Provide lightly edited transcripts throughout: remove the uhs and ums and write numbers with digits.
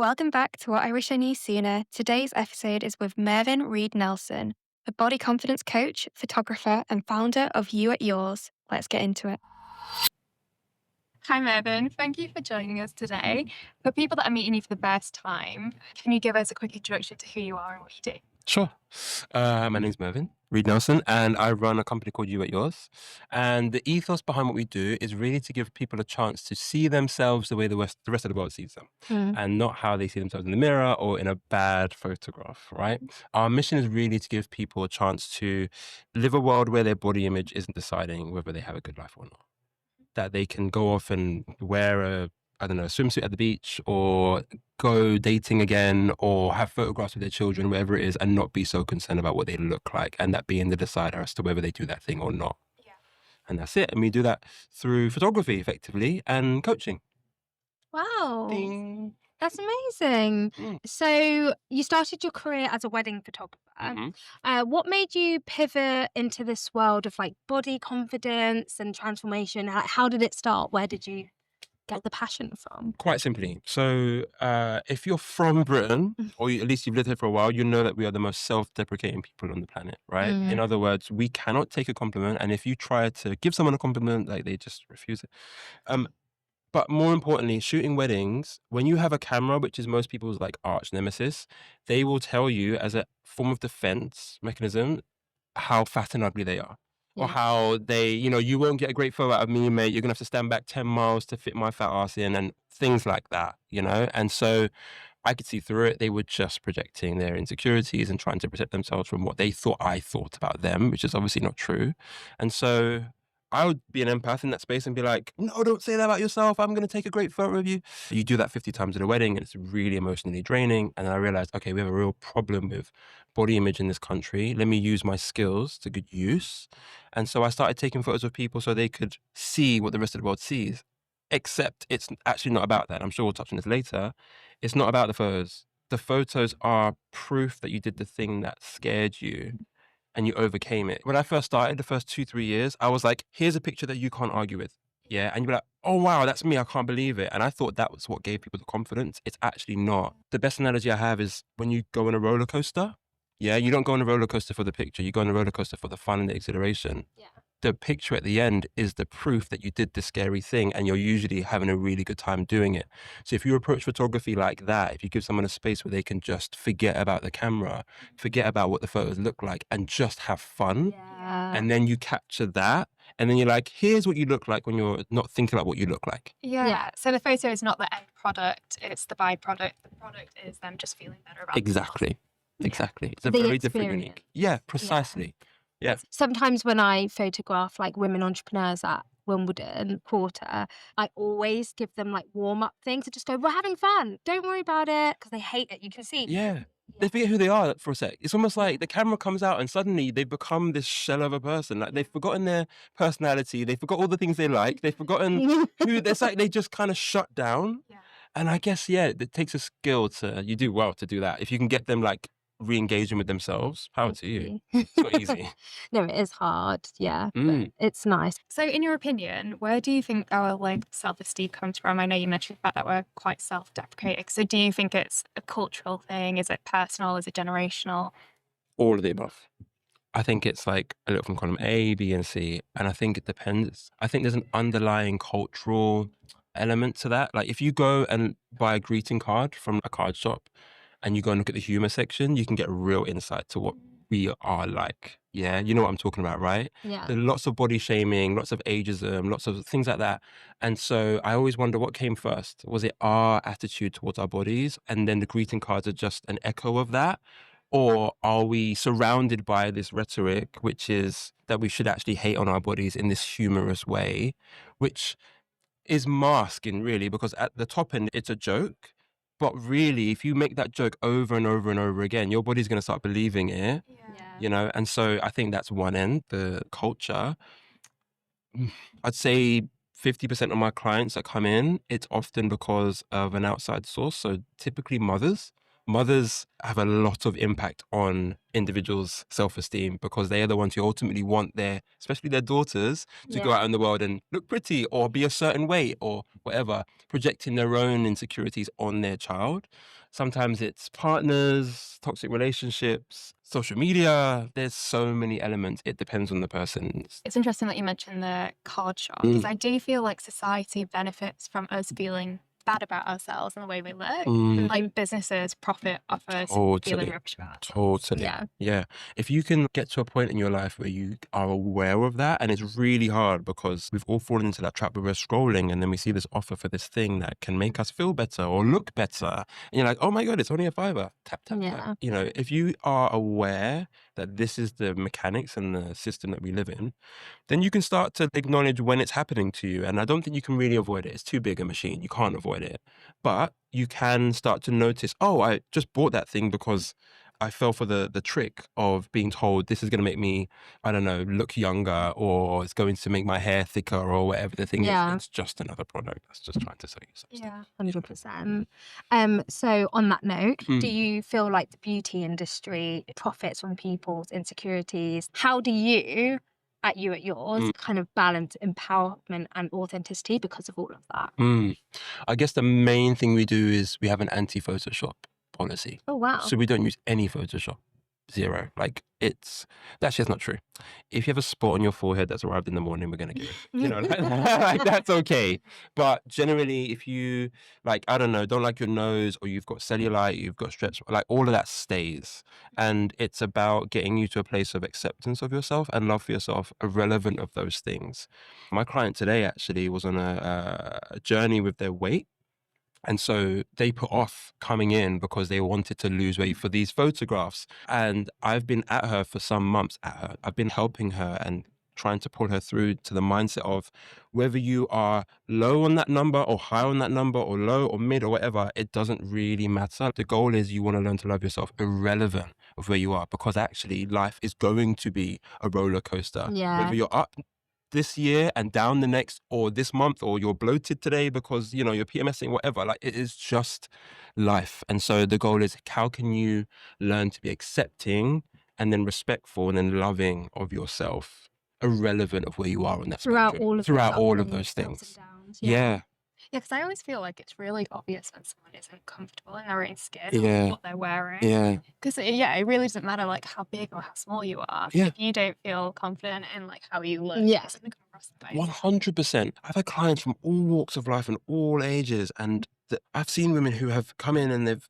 Welcome back to What I Wish I Knew Sooner. Today's episode is with Mervyn Reid Nelson, a body confidence coach, photographer, and founder of You at Yours. Let's get into it. Hi, Mervyn. Thank you for joining us today. For people that are meeting you for the first time, can you give us a quick introduction to who you are and what you do? Sure. My name's Mervyn Reid Nelson, and I run a company called You at Yours. And the ethos behind what we do is really to give people a chance to see themselves the way the rest of the world sees them, and not how they see themselves in the mirror or in a bad photograph, right? Our mission is really to give people a chance to live a world where their body image isn't deciding whether they have a good life or not. That they can go off and wear a swimsuit at the beach, or go dating again, or have photographs of their children, wherever it is, and not be so concerned about what they look like, and that being the decider as to whether they do that thing or not. Yeah. And that's it. And we do that through photography, effectively, and coaching. Wow. Ding. That's amazing. So you started your career as a wedding photographer. What made you pivot into this world of like body confidence and transformation? How did it start? Where did you get the passion from? Quite simply. So if you're from Britain, or at least you've lived here for a while, you know that we are the most self-deprecating people on the planet, right? In other words, we cannot take a compliment. And if you try to give someone a compliment, like, they just refuse it. But more importantly, shooting weddings, when you have a camera, which is most people's like arch nemesis, they will tell you as a form of defense mechanism how fat and ugly they are. Or how they, you won't get a great photo out of me, mate. You're going to have to stand back 10 miles to fit my fat ass in, and things like that, And so I could see through it. They were just projecting their insecurities and trying to protect themselves from what they thought I thought about them, which is obviously not true. And so I would be an empath in that space and be like, no, don't say that about yourself. I'm going to take a great photo of you. You do that 50 times at a wedding, and it's really emotionally draining. And I realized, okay, we have a real problem with body image in this country. Let me use my skills to good use. And so I started taking photos of people so they could see what the rest of the world sees. Except it's actually not about that. I'm sure we'll touch on this later. It's not about the photos. The photos are proof that you did the thing that scared you, and you overcame it. When I first started, the first 2-3 years, I was like, here's a picture that you can't argue with. Yeah. And you'd be like, oh, wow, that's me. I can't believe it. And I thought that was what gave people the confidence. It's actually not. The best analogy I have is when you go on a roller coaster. Yeah. You don't go on a roller coaster for the picture. You go on a roller coaster for the fun and the exhilaration. Yeah. The picture at the end is the proof that you did the scary thing, and you're usually having a really good time doing it. So if you approach photography like that, if you give someone a space where they can just forget about the camera, forget about what the photos look like, and just have fun, and then you capture that, and then you're like, here's what you look like when you're not thinking about what you look like. Yeah. So the photo is not the end product, it's the byproduct. The product is them just feeling better about Exactly. Exactly. It's a The very different, experience. unique. Yeah, precisely. Yeah. Sometimes when I photograph like women entrepreneurs at Wimbledon Quarter, I always give them like warm-up things to just go, we're having fun. Don't worry about it, because they hate it. You can see. Yeah. They forget who they are for a sec. It's almost like the camera comes out and suddenly they've become this shell of a person. Like, they've forgotten their personality. They forgot all the things they like. They've forgotten who, it's like they just kind of shut down. Yeah. And I guess, it takes a skill you do well to do that. If you can get them like re-engaging with themselves, power to you. It's not easy. No, it is hard. Yeah. But it's nice. So in your opinion, where do you think our like self-esteem comes from? I know you mentioned the fact that we're quite self-deprecating. So do you think it's a cultural thing? Is it personal? Is it generational? All of the above. I think it's like a little from column A, B, and C. And I think it depends. I think there's an underlying cultural element to that. Like, if you go and buy a greeting card from a card shop and you go and look at the humor section, you can get a real insight to what we are like. Yeah, you know what I'm talking about, right? Yeah. There's lots of body shaming, lots of ageism, lots of things like that. And so I always wonder, what came first? Was it our attitude towards our bodies, and then the greeting cards are just an echo of that? Or are we surrounded by this rhetoric, which is that we should actually hate on our bodies in this humorous way, which is masking, really, because at the top end, it's a joke. But really, if you make that joke over and over and over again, your body's going to start believing it, And so I think that's one end, the culture. I'd say 50% of my clients that come in, it's often because of an outside source. So typically mothers mothers have a lot of impact on individuals' self-esteem because they are the ones who ultimately want especially their daughters, to go out in the world and look pretty or be a certain weight or whatever, projecting their own insecurities on their child. Sometimes it's partners, toxic relationships, social media. There's so many elements. It depends on the person. It's interesting that you mentioned the card shop, because I do feel like society benefits from us feeling bad about ourselves and the way we look. Like businesses profit off us feeling rubbish about ourselves. Totally. Yeah. If you can get to a point in your life where you are aware of that, and it's really hard because we've all fallen into that trap where we're scrolling and then we see this offer for this thing that can make us feel better or look better. And you're like, oh my God, it's only a $5. Tap, tap, tap. You know, if you are aware that this is the mechanics and the system that we live in, then you can start to acknowledge when it's happening to you. And I don't think you can really avoid it. It's too big a machine. You can't avoid it. But you can start to notice, oh, I just bought that thing because I fell for the trick of being told this is going to make me, I don't know, look younger, or it's going to make my hair thicker, or whatever the thing is. It's just another product that's just trying to sell you something. 100%. So on that note, do you feel like the beauty industry profits from people's insecurities? How do you, at yours, kind of balance empowerment and authenticity because of all of that? I guess the main thing we do is we have an anti-Photoshop policy. Oh, wow. So we don't use any Photoshop. Zero. Like, that's just not true. If you have a spot on your forehead that's arrived in the morning, we're going to give it. You know, like, that's okay. But generally, if you, like, I don't know, don't like your nose, or you've got cellulite, you've got stretch, like, all of that stays. And it's about getting you to a place of acceptance of yourself and love for yourself, irrelevant of those things. My client today actually was on a journey with their weight. And so they put off coming in because they wanted to lose weight for these photographs. And I've been at her for some months I've been helping her and trying to pull her through to the mindset of whether you are low on that number or high on that number or low or mid or whatever, it doesn't really matter. The goal is you want to learn to love yourself irrelevant of where you are, because actually life is going to be a roller coaster. Whether you're up this year and down the next, or this month, or you're bloated today because, you know, you're PMSing, whatever, like, it is just life. And so the goal is, how can you learn to be accepting and then respectful and then loving of yourself, irrelevant of where you are on that throughout spectrum, all of those things. Yeah, because I always feel like it's really obvious when someone isn't comfortable in their own skin or what they're wearing. Because it really doesn't matter like how big or how small you are. If you don't feel confident in like how you look, it's going to come across the face. 100%. I've had clients from all walks of life and all ages, and I've seen women who have come in and they've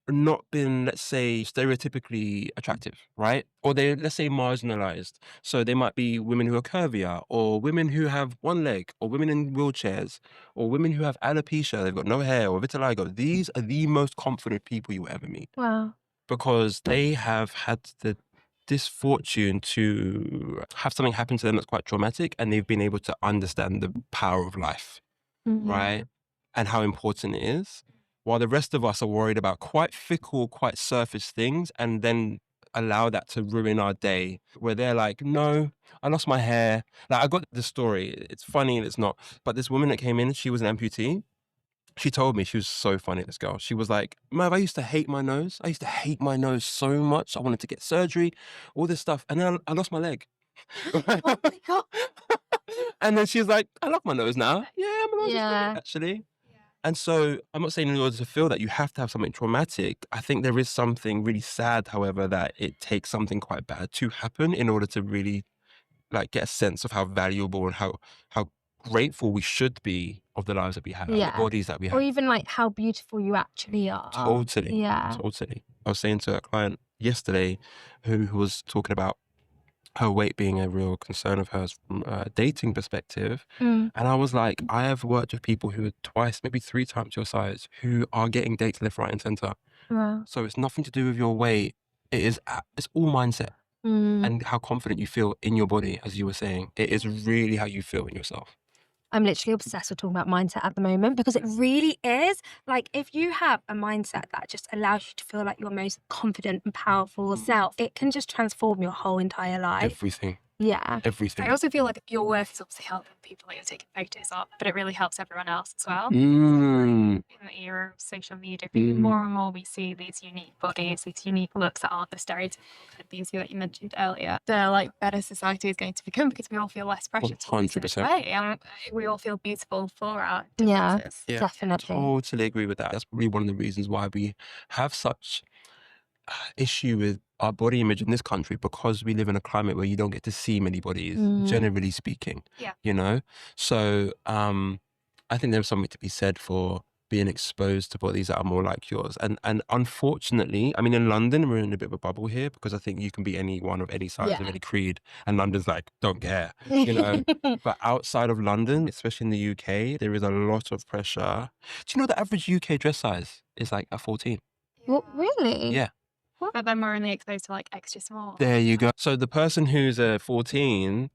not been, let's say, stereotypically attractive, right? Or they're, let's say, marginalized. So they might be women who are curvier, or women who have one leg, or women in wheelchairs, or women who have alopecia, they've got no hair, or vitiligo. These are the most confident people you will ever meet. Wow. Because they have had the misfortune to have something happen to them that's quite traumatic, and they've been able to understand the power of life, right? And how important it is. While the rest of us are worried about quite fickle, quite surface things, and then allow that to ruin our day, where they're like, no, I lost my hair. Like, I got this story. It's funny and it's not. But this woman that came in, she was an amputee. She told me, she was so funny, this girl. She was like, Merv, I used to hate my nose. I used to hate my nose so much. I wanted to get surgery, all this stuff. And then I lost my leg. Oh my God. And then she's like, I love my nose now. Yeah, my nose is great, actually. And so I'm not saying in order to feel that you have to have something traumatic. I think there is something really sad, however, that it takes something quite bad to happen in order to really like get a sense of how valuable and how grateful we should be of the lives that we have, and the bodies that we have. Or even like how beautiful you actually are. Totally. Yeah. Totally. I was saying to a client yesterday who was talking about her weight being a real concern of hers from a dating perspective. And I was like, I have worked with people who are twice, maybe 3 times your size, who are getting dates left, right and center. Wow. So it's nothing to do with your weight. It's all mindset and how confident you feel in your body, as you were saying. It is really how you feel in yourself. I'm literally obsessed with talking about mindset at the moment, because it really is. Like, if you have a mindset that just allows you to feel like your most confident and powerful self, it can just transform your whole entire life. Everything. Yeah. Everything. I also feel like your work is obviously helping people that you're taking photos of, but it really helps everyone else as well. Mm. In the era of social media, I think more and more we see these unique bodies, these unique looks that aren't the stereotypical kind of things that you mentioned earlier. The like better society is going to become because we all feel less pressure to look a certain 100%. way, and we all feel beautiful for our differences. Yeah, Definitely. totally agree with that. That's probably one of the reasons why we have such issue with our body image in this country, because we live in a climate where you don't get to see many bodies, generally speaking. Yeah. You know? So I think there's something to be said for being exposed to bodies that are more like yours. And unfortunately, I mean, in London, we're in a bit of a bubble here, because I think you can be anyone of any size, of any creed, and London's like, don't care, you know? But outside of London, especially in the UK, there is a lot of pressure. Do you know the average UK dress size is like a 14? What, really? Yeah. But then we're only exposed to like extra small. There you go. So the person who's a 14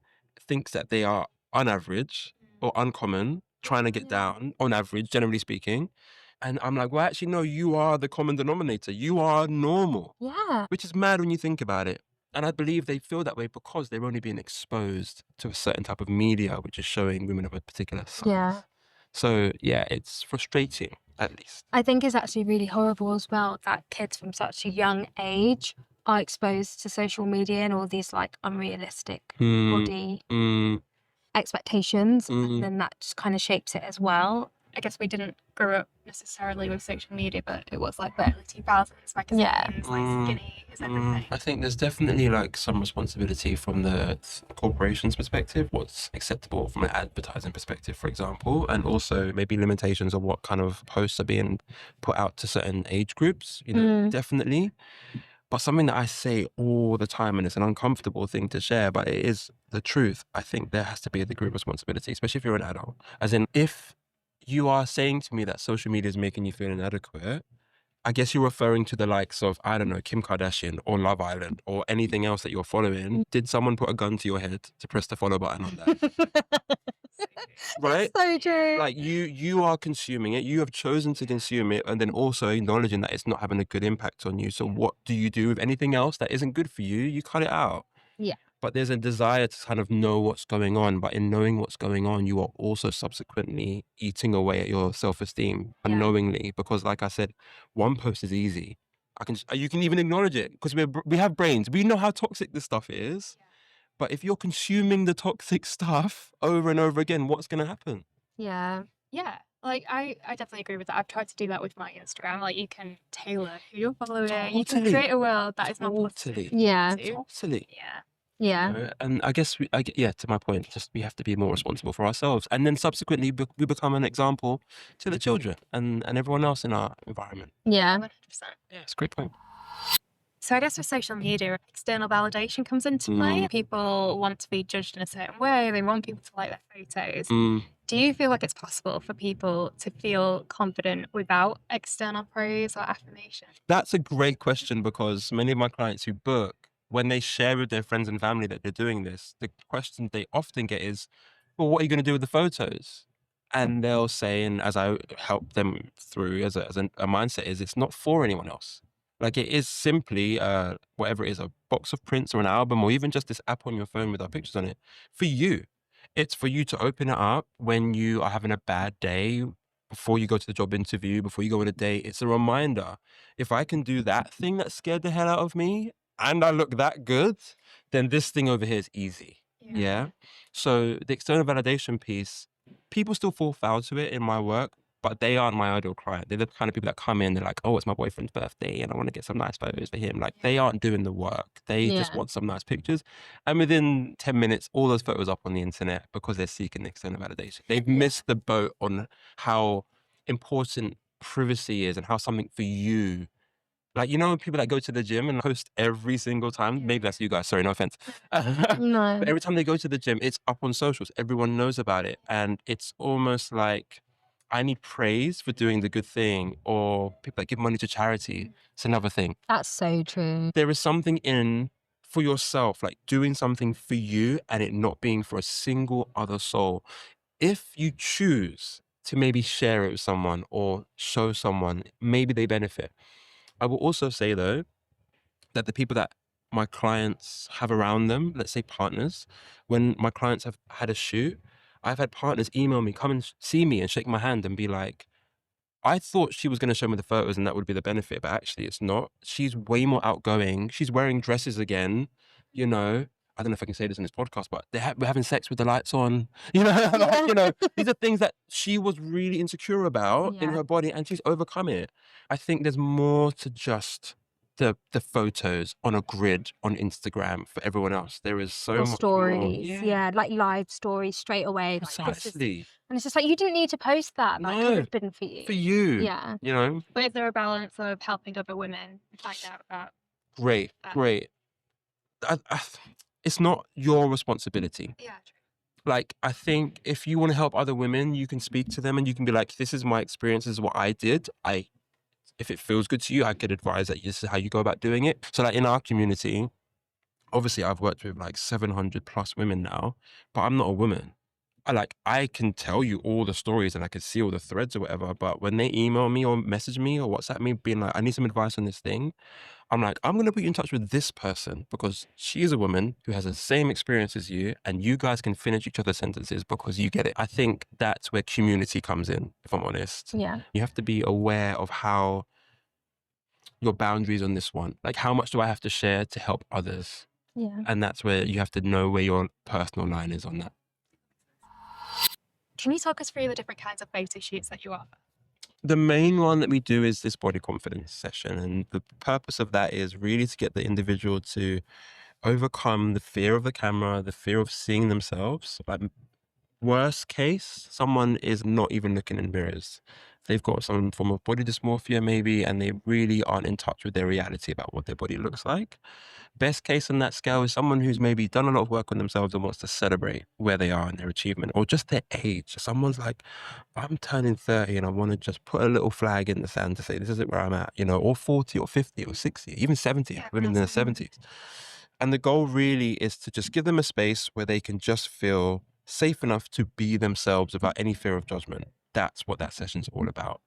thinks that they are unaverage or uncommon, trying to get down on average, generally speaking. And I'm like, well, actually, no, you are the common denominator. You are normal. Yeah. Which is mad when you think about it. And I believe they feel that way because they're only being exposed to a certain type of media, which is showing women of a particular size. Yeah. So yeah, it's frustrating, at least. I think it's actually really horrible as well that kids from such a young age are exposed to social media and all these like unrealistic body expectations, and then that just kind of shapes it as well. I guess we didn't grow up necessarily with social media, but it was like the early 2000s magazines, like skinny is everything. I think there's definitely like some responsibility from the corporation's perspective, what's acceptable from an advertising perspective, for example, and also maybe limitations of what kind of posts are being put out to certain age groups, you know, definitely. But something that I say all the time, and it's an uncomfortable thing to share, but it is the truth. I think there has to be a degree of responsibility, especially if you're an adult. As in, if you are saying to me that social media is making you feel inadequate, I guess you're referring to the likes of, I don't know, Kim Kardashian or Love Island or anything else that you're following. Did someone put a gun to your head to press the follow button on that? Right? So true. Like you are consuming it, you have chosen to consume it, and then also acknowledging that it's not having a good impact on you. So what do you do with anything else that isn't good for you? You cut it out. Yeah. But there's a desire to kind of know what's going on. But in knowing what's going on, you are also subsequently eating away at your self-esteem unknowingly. Because like I said, one post is easy. You can even acknowledge it because we have brains. We know how toxic this stuff is. But if you're consuming the toxic stuff over and over again, what's going to happen? Yeah. Yeah. Like, I definitely agree with that. I've tried to do that with my Instagram. Like, you can tailor who you're following. You can Totally. create a world that is not Totally. Yeah. Totally. Yeah. You Yeah. know, and I guess, to my point, just we have to be more responsible for ourselves. And then subsequently, we become an example to the children and everyone else in our environment. Yeah. 100%. Yeah, it's a great point. So I guess with social media, external validation comes into play. People want to be judged in a certain way. They want people to like their photos. Do you feel like it's possible for people to feel confident without external praise or affirmation? That's a great question, because many of my clients who book, when they share with their friends and family that they're doing this, the question they often get is, well, what are you going to do with the photos? And they'll say, and as I help them through as a mindset, is it's not for anyone else. Like, it is simply, whatever it is, a box of prints or an album, or even just this app on your phone with our pictures on it, for you. It's for you to open it up when you are having a bad day, before you go to the job interview, before you go on a date. It's a reminder. If I can do that thing that scared the hell out of me and I look that good, then this thing over here is easy. Yeah. So the external validation piece, people still fall foul to it in my work, but they aren't my ideal client. They're the kind of people that come in, they're like, oh, it's my boyfriend's birthday and I want to get some nice photos for him. Like, they aren't doing the work. They just want some nice pictures. And within 10 minutes, all those photos up on the internet because they're seeking external validation. They've missed the boat on how important privacy is and how something for you. Like, you know, people that go to the gym and post every single time, maybe that's you guys, sorry, no offense. No. But every time they go to the gym, it's up on socials. Everyone knows about it. And it's almost like, I need praise for doing the good thing, or people that give money to charity. It's another thing. That's so true. There is something in for yourself, like doing something for you and it not being for a single other soul. If you choose to maybe share it with someone or show someone, maybe they benefit. I will also say, though, that the people that my clients have around them, let's say partners, when my clients have had a shoot, I've had partners email me, come and see me and shake my hand and be like, I thought she was going to show me the photos and that would be the benefit, but actually it's not. She's way more outgoing. She's wearing dresses again, you know. I don't know if I can say this in this podcast, but we're having sex with the lights on. You know, like, you know, these are things that she was really insecure about in her body, and she's overcome it. I think there's more to just the photos on a grid on Instagram for everyone else. There is so much more. Stories, like live stories straight away. Precisely. And it's just like, you didn't need to post that. That could No, have been for you. for you. Yeah. You know? But is there a balance of helping other women find out about Great. It's not your responsibility. Yeah, true. Like, I think if you want to help other women, you can speak to them and you can be like, this is my experience, this is what I did. If it feels good to you, I could advise that this is how you go about doing it. So like in our community, obviously I've worked with like 700 plus women now, but I'm not a woman. I can tell you all the stories and I can see all the threads or whatever, but when they email me or message me or WhatsApp me being like, I need some advice on this thing, I'm like, I'm going to put you in touch with this person because she is a woman who has the same experience as you and you guys can finish each other's sentences because you get it. I think that's where community comes in, if I'm honest. Yeah. You have to be aware of how your boundaries on this one. Like, how much do I have to share to help others? Yeah. And that's where you have to know where your personal line is on that. Can you talk us through the different kinds of photo shoots that you offer? The main one that we do is this body confidence session. And the purpose of that is really to get the individual to overcome the fear of the camera, the fear of seeing themselves. Like, worst case, someone is not even looking in mirrors. They've got some form of body dysmorphia maybe, and they really aren't in touch with their reality about what their body looks like. Best case on that scale is someone who's maybe done a lot of work on themselves and wants to celebrate where they are in their achievement or just their age. Someone's like, I'm turning 30 and I want to just put a little flag in the sand to say, this isn't where I'm at, you know, or 40 or 50 or 60, even 70, women in their 70s. And the goal really is to just give them a space where they can just feel safe enough to be themselves without any fear of judgment. That's what that session's all about.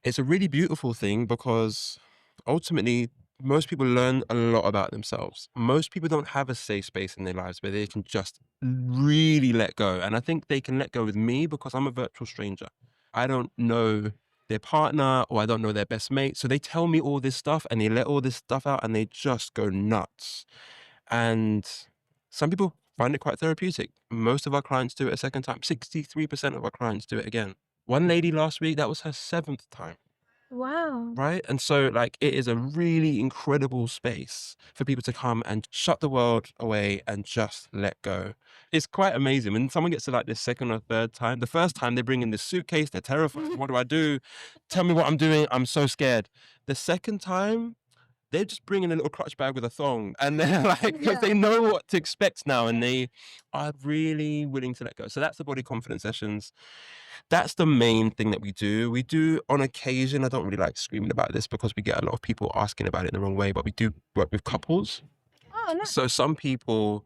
It's a really beautiful thing because ultimately, most people learn a lot about themselves. Most people don't have a safe space in their lives where they can just really let go. And I think they can let go with me because I'm a virtual stranger. I don't know their partner or I don't know their best mate. So they tell me all this stuff and they let all this stuff out and they just go nuts. And some people find it quite therapeutic. Most of our clients do it a second time. 63% of our clients do it again. One lady last week, that was her 7th time. Wow. Right? And so like it is a really incredible space for people to come and shut the world away and just let go. It's quite amazing. When someone gets to like this second or third time, the first time they bring in this suitcase, they're terrified. What do I do? Tell me what I'm doing. I'm so scared. The second time, they're just bringing a little clutch bag with a thong and they're like, because they know what to expect now and they are really willing to let go. So that's the body confidence sessions. That's the main thing that we do. We do on occasion, I don't really like screaming about this because we get a lot of people asking about it in the wrong way, but we do work with couples. Oh, nice. So some people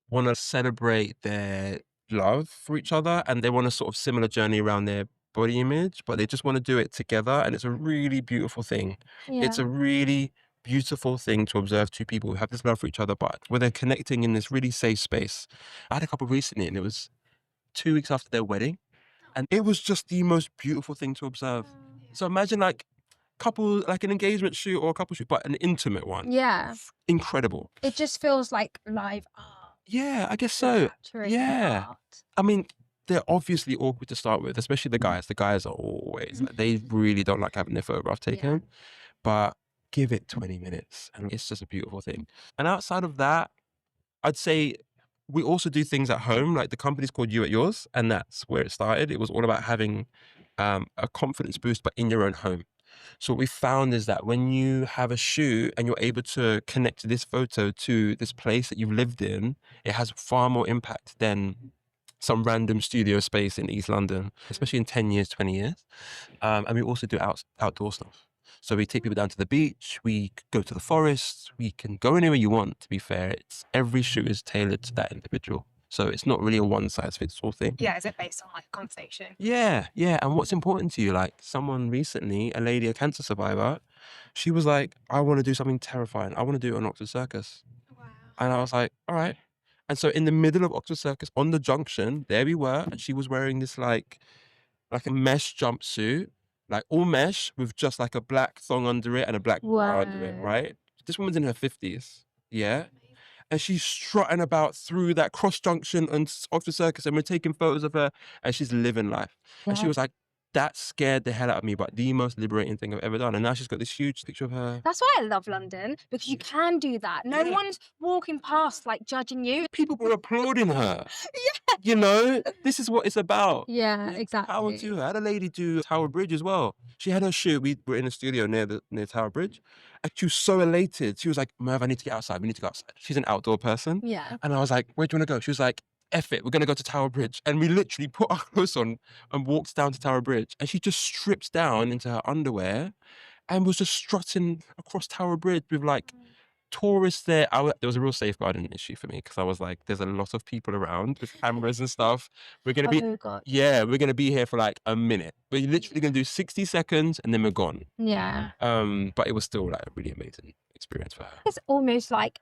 want to celebrate their love for each other and they want a sort of similar journey around their body image, but they just want to do it together. And it's a really beautiful thing. Yeah. It's a really beautiful thing to observe two people who have this love for each other, but where they're connecting in this really safe space. I had a couple recently and it was 2 weeks after their wedding. And it was just the most beautiful thing to observe. So imagine like an engagement shoot or a couple shoot, but an intimate one. Yeah. Incredible. It just feels like live art. Yeah, I guess so. Yeah. Art. I mean, they're obviously awkward to start with, especially the guys. The guys are always, they really don't like having their photograph taken. But give it 20 minutes and it's just a beautiful thing. And outside of that, I'd say we also do things at home, like the company's called You at Yours, and that's where it started. It was all about having a confidence boost, but in your own home. So what we found is that when you have a shoot and you're able to connect this photo to this place that you've lived in, it has far more impact than some random studio space in East London, especially in 10 years, 20 years. And we also do outdoor stuff. So we take people down to the beach, we go to the forest, we can go anywhere you want, to be fair. Every shoot is tailored to that individual. So it's not really a one-size-fits-all thing. Yeah, is it based on like a conversation? Yeah. And what's important to you? Like someone recently, a lady, a cancer survivor, She was like, I want to do something terrifying. I want to do it on Oxford Circus. Wow. And I was like, all right. And so in the middle of Oxford Circus, on the junction, there we were, and she was wearing this like a mesh jumpsuit, like all mesh with just like a black thong under it and a black bra under it, Whoa. right? This woman's in her 50s, yeah? And she's strutting about through that cross junction and Oxford Circus, and we're taking photos of her, and she's living life. And she Yeah. was like, that scared the hell out of me, but the most liberating thing I've ever done. And now she's got this huge picture of her. That's why I love London, because you can do that. No Yeah. one's walking past like judging you. People were applauding her. You know, this is what it's about. Yeah, Power exactly. to her. I had a lady do Tower Bridge as well. She had her shoot. We were in a studio near Tower Bridge. And she was so elated. She was like, Merv, I need to get outside. We need to go outside. She's an outdoor person. Yeah. And I was like, where do you want to go? She was like, F it, we're going to go to Tower Bridge. And we literally put our clothes on and walked down to Tower Bridge. And she just stripped down into her underwear and was just strutting across Tower Bridge with like tourists there. There was a real safeguarding issue for me because I was like, there's a lot of people around with cameras and stuff. We're going to be, Oh God. yeah, we're going to be here for like a minute. We're literally going to do 60 seconds and then we're gone. Yeah. But it was still like a really amazing experience for her. It's almost like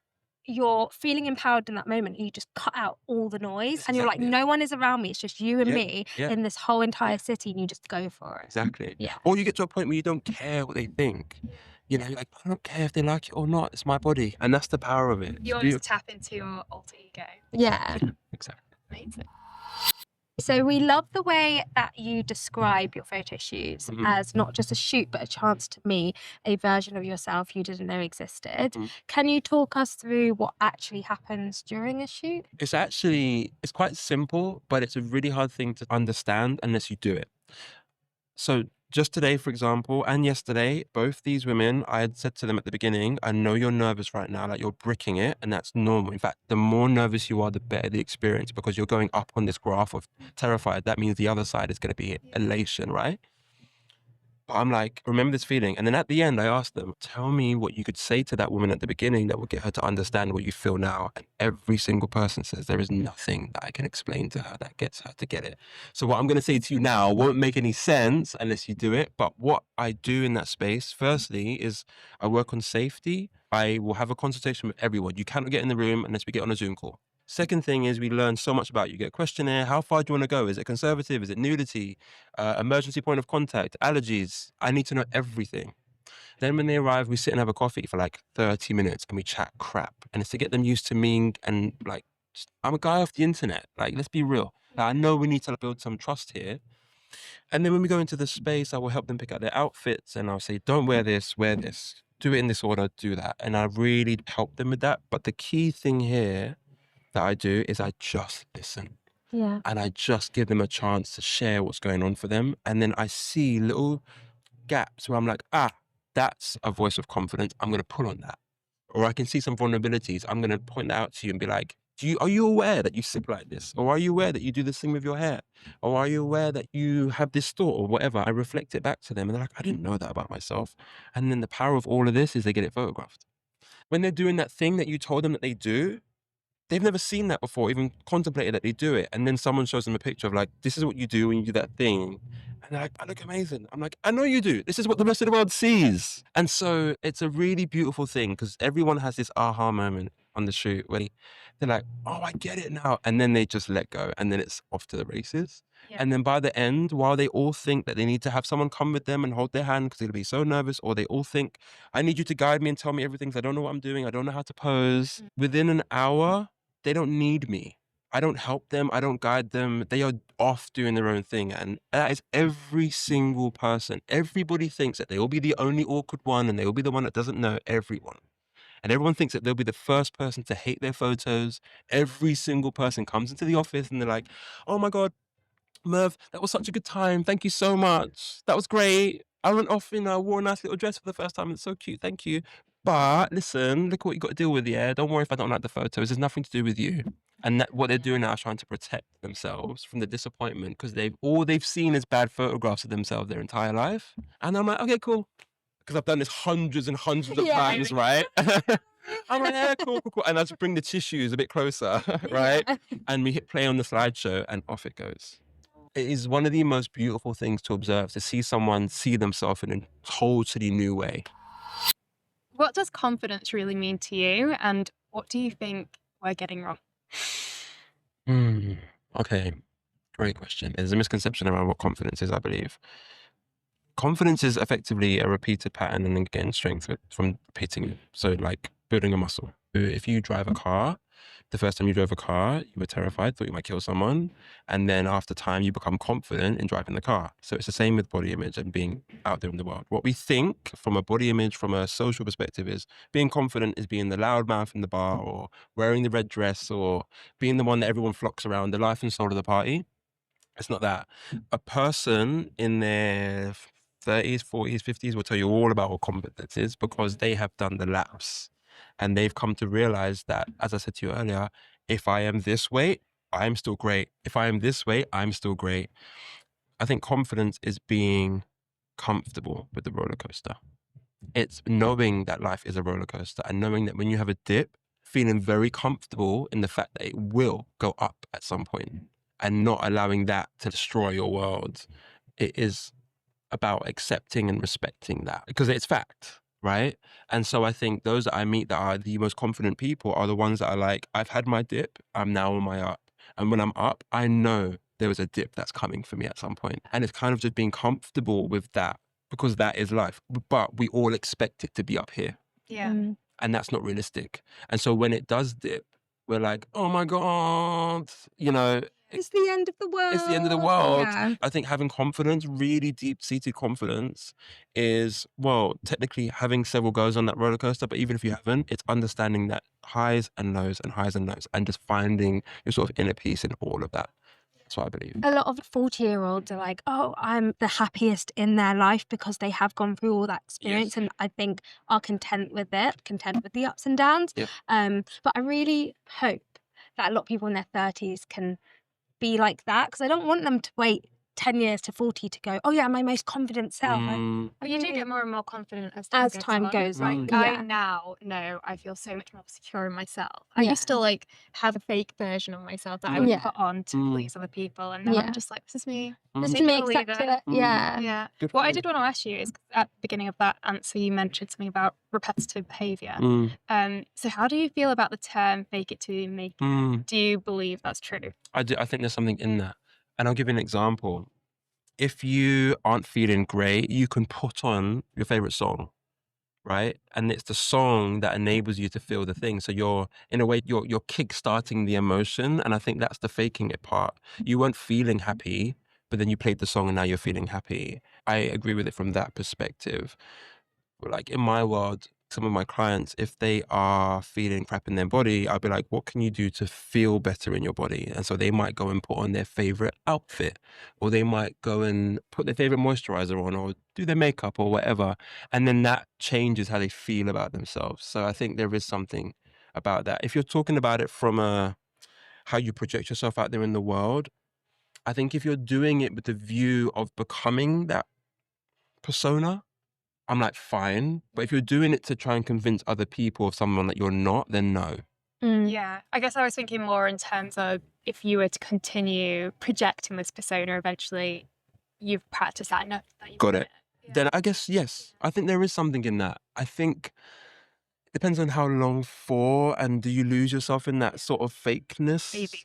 you're feeling empowered in that moment and you just cut out all the noise That's and you're like, exactly it. no one is around me. It's just you and Yeah, me yeah. in this whole entire city, and you just go for it. Exactly. Yeah. Or you get to a point where you don't care what they think. You know, you're like, I don't care if they like it or not. It's my body. And that's the power of it. You want to tap into your alter ego. Yeah. Exactly. Amazing. So we love the way that you describe your photo shoots Mhm. as not just a shoot, but a chance to meet a version of yourself you didn't know existed. Mhm. Can you talk us through what actually happens during a shoot? It's quite simple, but it's a really hard thing to understand unless you do it. So just today, for example, and yesterday, both these women, I had said to them at the beginning, I know you're nervous right now, like you're bricking it, and that's normal. In fact, the more nervous you are, the better the experience, because you're going up on this graph of terrified. That means the other side is going to be elation, right? But I'm like, remember this feeling. And then at the end, I asked them, tell me what you could say to that woman at the beginning that will get her to understand what you feel now. And every single person says there is nothing that I can explain to her that gets her to get it. So what I'm going to say to you now won't make any sense unless you do it. But what I do in that space, firstly, is I work on safety. I will have a consultation with everyone. You cannot get in the room unless we get on a Zoom call. Second thing is we learn so much about you. You get a questionnaire. How far do you want to go? Is it conservative? Is it nudity? Emergency point of contact? Allergies? I need to know everything. Then when they arrive, we sit and have a coffee for like 30 minutes and we chat crap. And it's to get them used to me and like, I'm a guy off the internet. Like, let's be real. Like, I know we need to build some trust here. And then when we go into the space, I will help them pick out their outfits and I'll say, don't wear this, wear this. Do it in this order, do that. And I really help them with that. But the key thing here that I do is I just listen. Yeah. And I just give them a chance to share what's going on for them. And then I see little gaps where I'm like, that's a voice of confidence. I'm going to pull on that. Or I can see some vulnerabilities. I'm going to point that out to you and be like, are you aware that you sip like this? Or are you aware that you do this thing with your hair? Or are you aware that you have this thought or whatever? I reflect it back to them and they're like, I didn't know that about myself. And then the power of all of this is they get it photographed. When they're doing that thing that you told them that they do, they've never seen that before, even contemplated that they do it. And then someone shows them a picture of like, this is what you do when you do that thing. And they're like, I look amazing. I'm like, I know you do. This is what the rest of the world sees. And so it's a really beautiful thing because everyone has this aha moment on the shoot where they're like, oh, I get it now. And then they just let go and then it's off to the races. Yeah. And then by the end, while they all think that they need to have someone come with them and hold their hand because they'll be so nervous, or they all think, I need you to guide me and tell me everything because I don't know what I'm doing. I don't know how to pose. Within an hour, they don't need me. I don't help them. I don't guide them. They are off doing their own thing. And that is every single person. Everybody thinks that they will be the only awkward one and they will be the one that doesn't know everyone. And everyone thinks that they'll be the first person to hate their photos. Every single person comes into the office and they're like, oh my God, Merv, that was such a good time. Thank you so much. That was great. I went off I wore a nice little dress for the first time. It's so cute. Thank you. But listen, look what you got to deal with, yeah? Don't worry if I don't like the photos. There's nothing to do with you. And what they're doing now is trying to protect themselves from the disappointment because all they've seen is bad photographs of themselves their entire life. And I'm like, okay, cool. Because I've done this hundreds and hundreds of times, right? I'm like, yeah, cool. And I just bring the tissues a bit closer, right? Yeah. And we hit play on the slideshow and off it goes. It is one of the most beautiful things to observe, to see someone see themselves in a totally new way. What does confidence really mean to you, and what do you think we're getting wrong? Okay, great question. There's a misconception around what confidence is, I believe. Confidence is effectively a repeated pattern and then getting strength from repeating it. So like building a muscle. If you drive a car, the first time you drove a car, you were terrified, thought you might kill someone. And then after time, you become confident in driving the car. So it's the same with body image and being out there in the world. What we think from a body image, from a social perspective, is being confident is being the loud mouth in the bar, or wearing the red dress, or being the one that everyone flocks around, the life and soul of the party. It's not that. A person in their 30s, 40s, 50s will tell you all about what confidence is because they have done the laps and they've come to realize that, as I said to you earlier, if I am this way, I'm still great. If I am this way, I'm still great. I think confidence is being comfortable with the roller coaster. It's knowing that life is a roller coaster and knowing that when you have a dip, feeling very comfortable in the fact that it will go up at some point and not allowing that to destroy your world. It is about accepting and respecting that because it's fact, right? And so I think those that I meet that are the most confident people are the ones that are like, I've had my dip, I'm now on my up. And when I'm up, I know there was a dip that's coming for me at some point. And it's kind of just being comfortable with that because that is life. But we all expect it to be up here. Yeah. And that's not realistic. And so when it does dip, we're like, oh my God, you know, It's the end of the world. it's the end of the world. Yeah. I think having confidence, really deep-seated confidence is, well, technically having several goes on that roller coaster, but even if you haven't, it's understanding that highs and lows and highs and lows and just finding your sort of inner peace in all of that. That's what I believe. A lot of 40-year-olds are like, oh, I'm the happiest in their life because they have gone through all that experience, and I think are content with it, content with the ups and downs. Yeah. But I really hope that a lot of people in their 30s can be like that, because I don't want them to wait 10 years to 40 to go, oh yeah, my most confident self. But you do get more and more confident as time goes on. Like, Yeah. I now know I feel so much more secure in myself. I Yeah. used to like have a fake version of myself that I would put on to please other people, and now I'm just like, this is me. Just Take me it or leave accept it. it. Yeah. Yeah. Good What for I you. did want to ask you is, at the beginning of that answer, you mentioned something about repetitive behaviour. So how do you feel about the term fake it till you make it? Do you believe that's true? I do. I think there's something in that. And I'll give you an example. If you aren't feeling great, you can put on your favorite song, right? And it's the song that enables you to feel the thing. So you're, in a way, you're kick-starting the emotion. And I think that's the faking it part. You weren't feeling happy, but then you played the song and now you're feeling happy. I agree with it from that perspective. Like in my world, some of my clients, if they are feeling crap in their body, I'll be like, what can you do to feel better in your body? And so they might go and put on their favorite outfit, or they might go and put their favorite moisturizer on, or do their makeup or whatever. And then that changes how they feel about themselves. So I think there is something about that. If you're talking about it from how you project yourself out there in the world, I think if you're doing it with the view of becoming that persona, I'm like, fine. But if you're doing it to try and convince other people of someone that you're not, then no. Yeah, I guess I was thinking more in terms of if you were to continue projecting this persona, eventually you've practiced that enough that you've Got done it. Then I guess, yes, I think there is something in that. I think it depends on how long for, and do you lose yourself in that sort of fakeness? Maybe.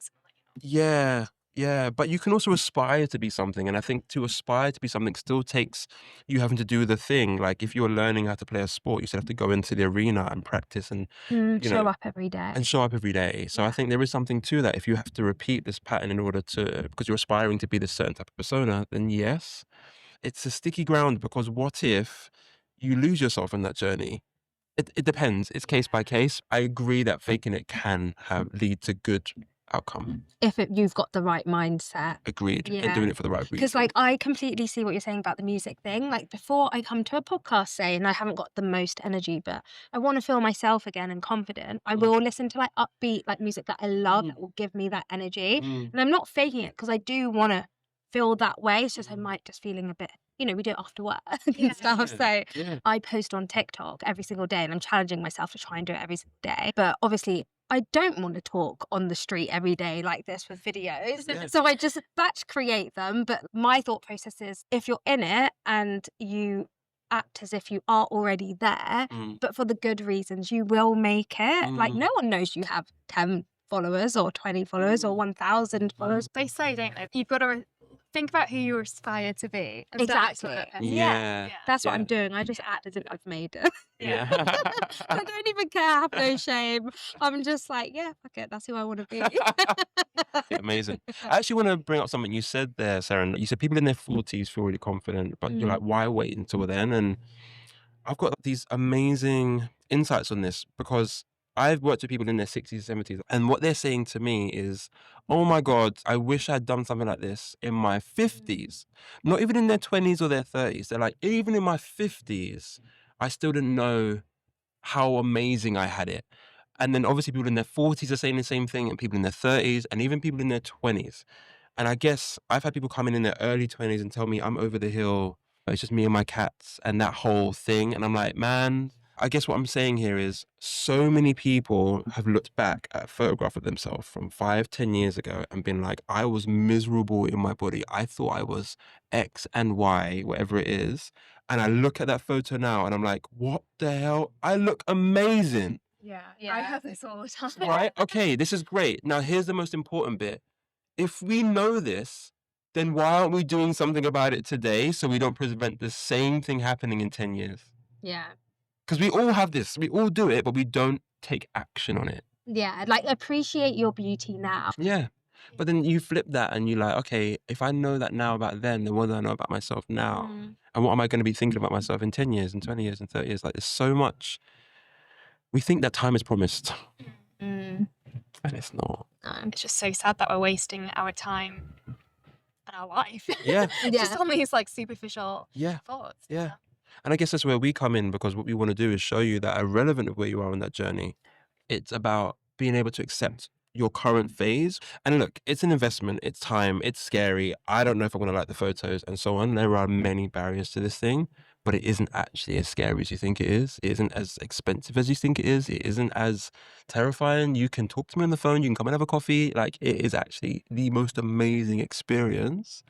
Yeah, yeah. But you can also aspire to be something. And I think to aspire to be something still takes you having to do the thing. Like if you're learning how to play a sport, you still have to go into the arena and practice and Show up every day. and show up every day. So I think there is something to that. If you have to repeat this pattern in order to, because you're aspiring to be this certain type of persona, then yes, it's a sticky ground, because what if you lose yourself in that journey? It depends. It's case by case. I agree that faking it can lead to good outcome. If you've got the right mindset. Agreed. Yeah. And doing it for the right reason. Because like I completely see what you're saying about the music thing. Like before I come to a podcast, say, and I haven't got the most energy, but I want to feel myself again and confident, I will listen to like upbeat like music that I love that will give me that energy. And I'm not faking it because I do want to feel that way. It's just I might just feeling a bit, we do it after work and stuff. So I post on TikTok every single day and I'm challenging myself to try and do it every single day. But obviously I don't want to talk on the street every day like this with videos. Yeah. So I just batch create them. But my thought process is if you're in it and you act as if you are already there, but for the good reasons. You will make it. Like, no one knows you have 10 followers or 20 followers or 1,000 followers. They say, don't they? You've got to think about who you aspire to be. And Exactly. Yeah. That's what I'm doing. I just act as if I've made it. Yeah. I don't even care. I have no shame. I'm just like, yeah, fuck it. That's who I want to be. Amazing. I actually want to bring up something you said there, Sarah. You said people in their 40s feel really confident, but you're like, why wait until then? And I've got these amazing insights on this because I've worked with people in their 60s, 70s, and what they're saying to me is, oh my God, I wish I'd done something like this in my 50s. Not even in their 20s or their 30s. They're like, even in my 50s, I still didn't know how amazing I had it. And then obviously people in their 40s are saying the same thing, and people in their 30s, and even people in their 20s. And I guess I've had people come in their early 20s and tell me I'm over the hill. It's just me and my cats and that whole thing. And I'm like, man, I guess what I'm saying here is so many people have looked back at a photograph of themselves from 5-10 years ago and been like, I was miserable in my body. I thought I was X and Y, whatever it is. And I look at that photo now and I'm like, what the hell? I look amazing. Yeah. I have this all the time. Right? Okay, this is great. Now, here's the most important bit. If we know this, then why aren't we doing something about it today so we don't prevent the same thing happening in 10 years? Yeah. Because we all have this. We all do it, but we don't take action on it. Yeah. Like, appreciate your beauty now. Yeah. But then you flip that and you're like, okay, if I know that now about then what do I know about myself now? And what am I going to be thinking about myself in 10 years and 20 years and 30 years? Like, there's so much. We think that time is promised. And it's not. It's just so sad that we're wasting our time and our life. Yeah. Just on these like superficial Yeah. thoughts. Yeah. And I guess that's where we come in, because what we want to do is show you that irrelevant of where you are on that journey, it's about being able to accept your current phase. And look, it's an investment, it's time, it's scary. I don't know if I'm going to like the photos and so on. There are many barriers to this thing, but it isn't actually as scary as you think it is. It isn't as expensive as you think it is. It isn't as terrifying. You can talk to me on the phone. You can come and have a coffee. Like, it is actually the most amazing experience.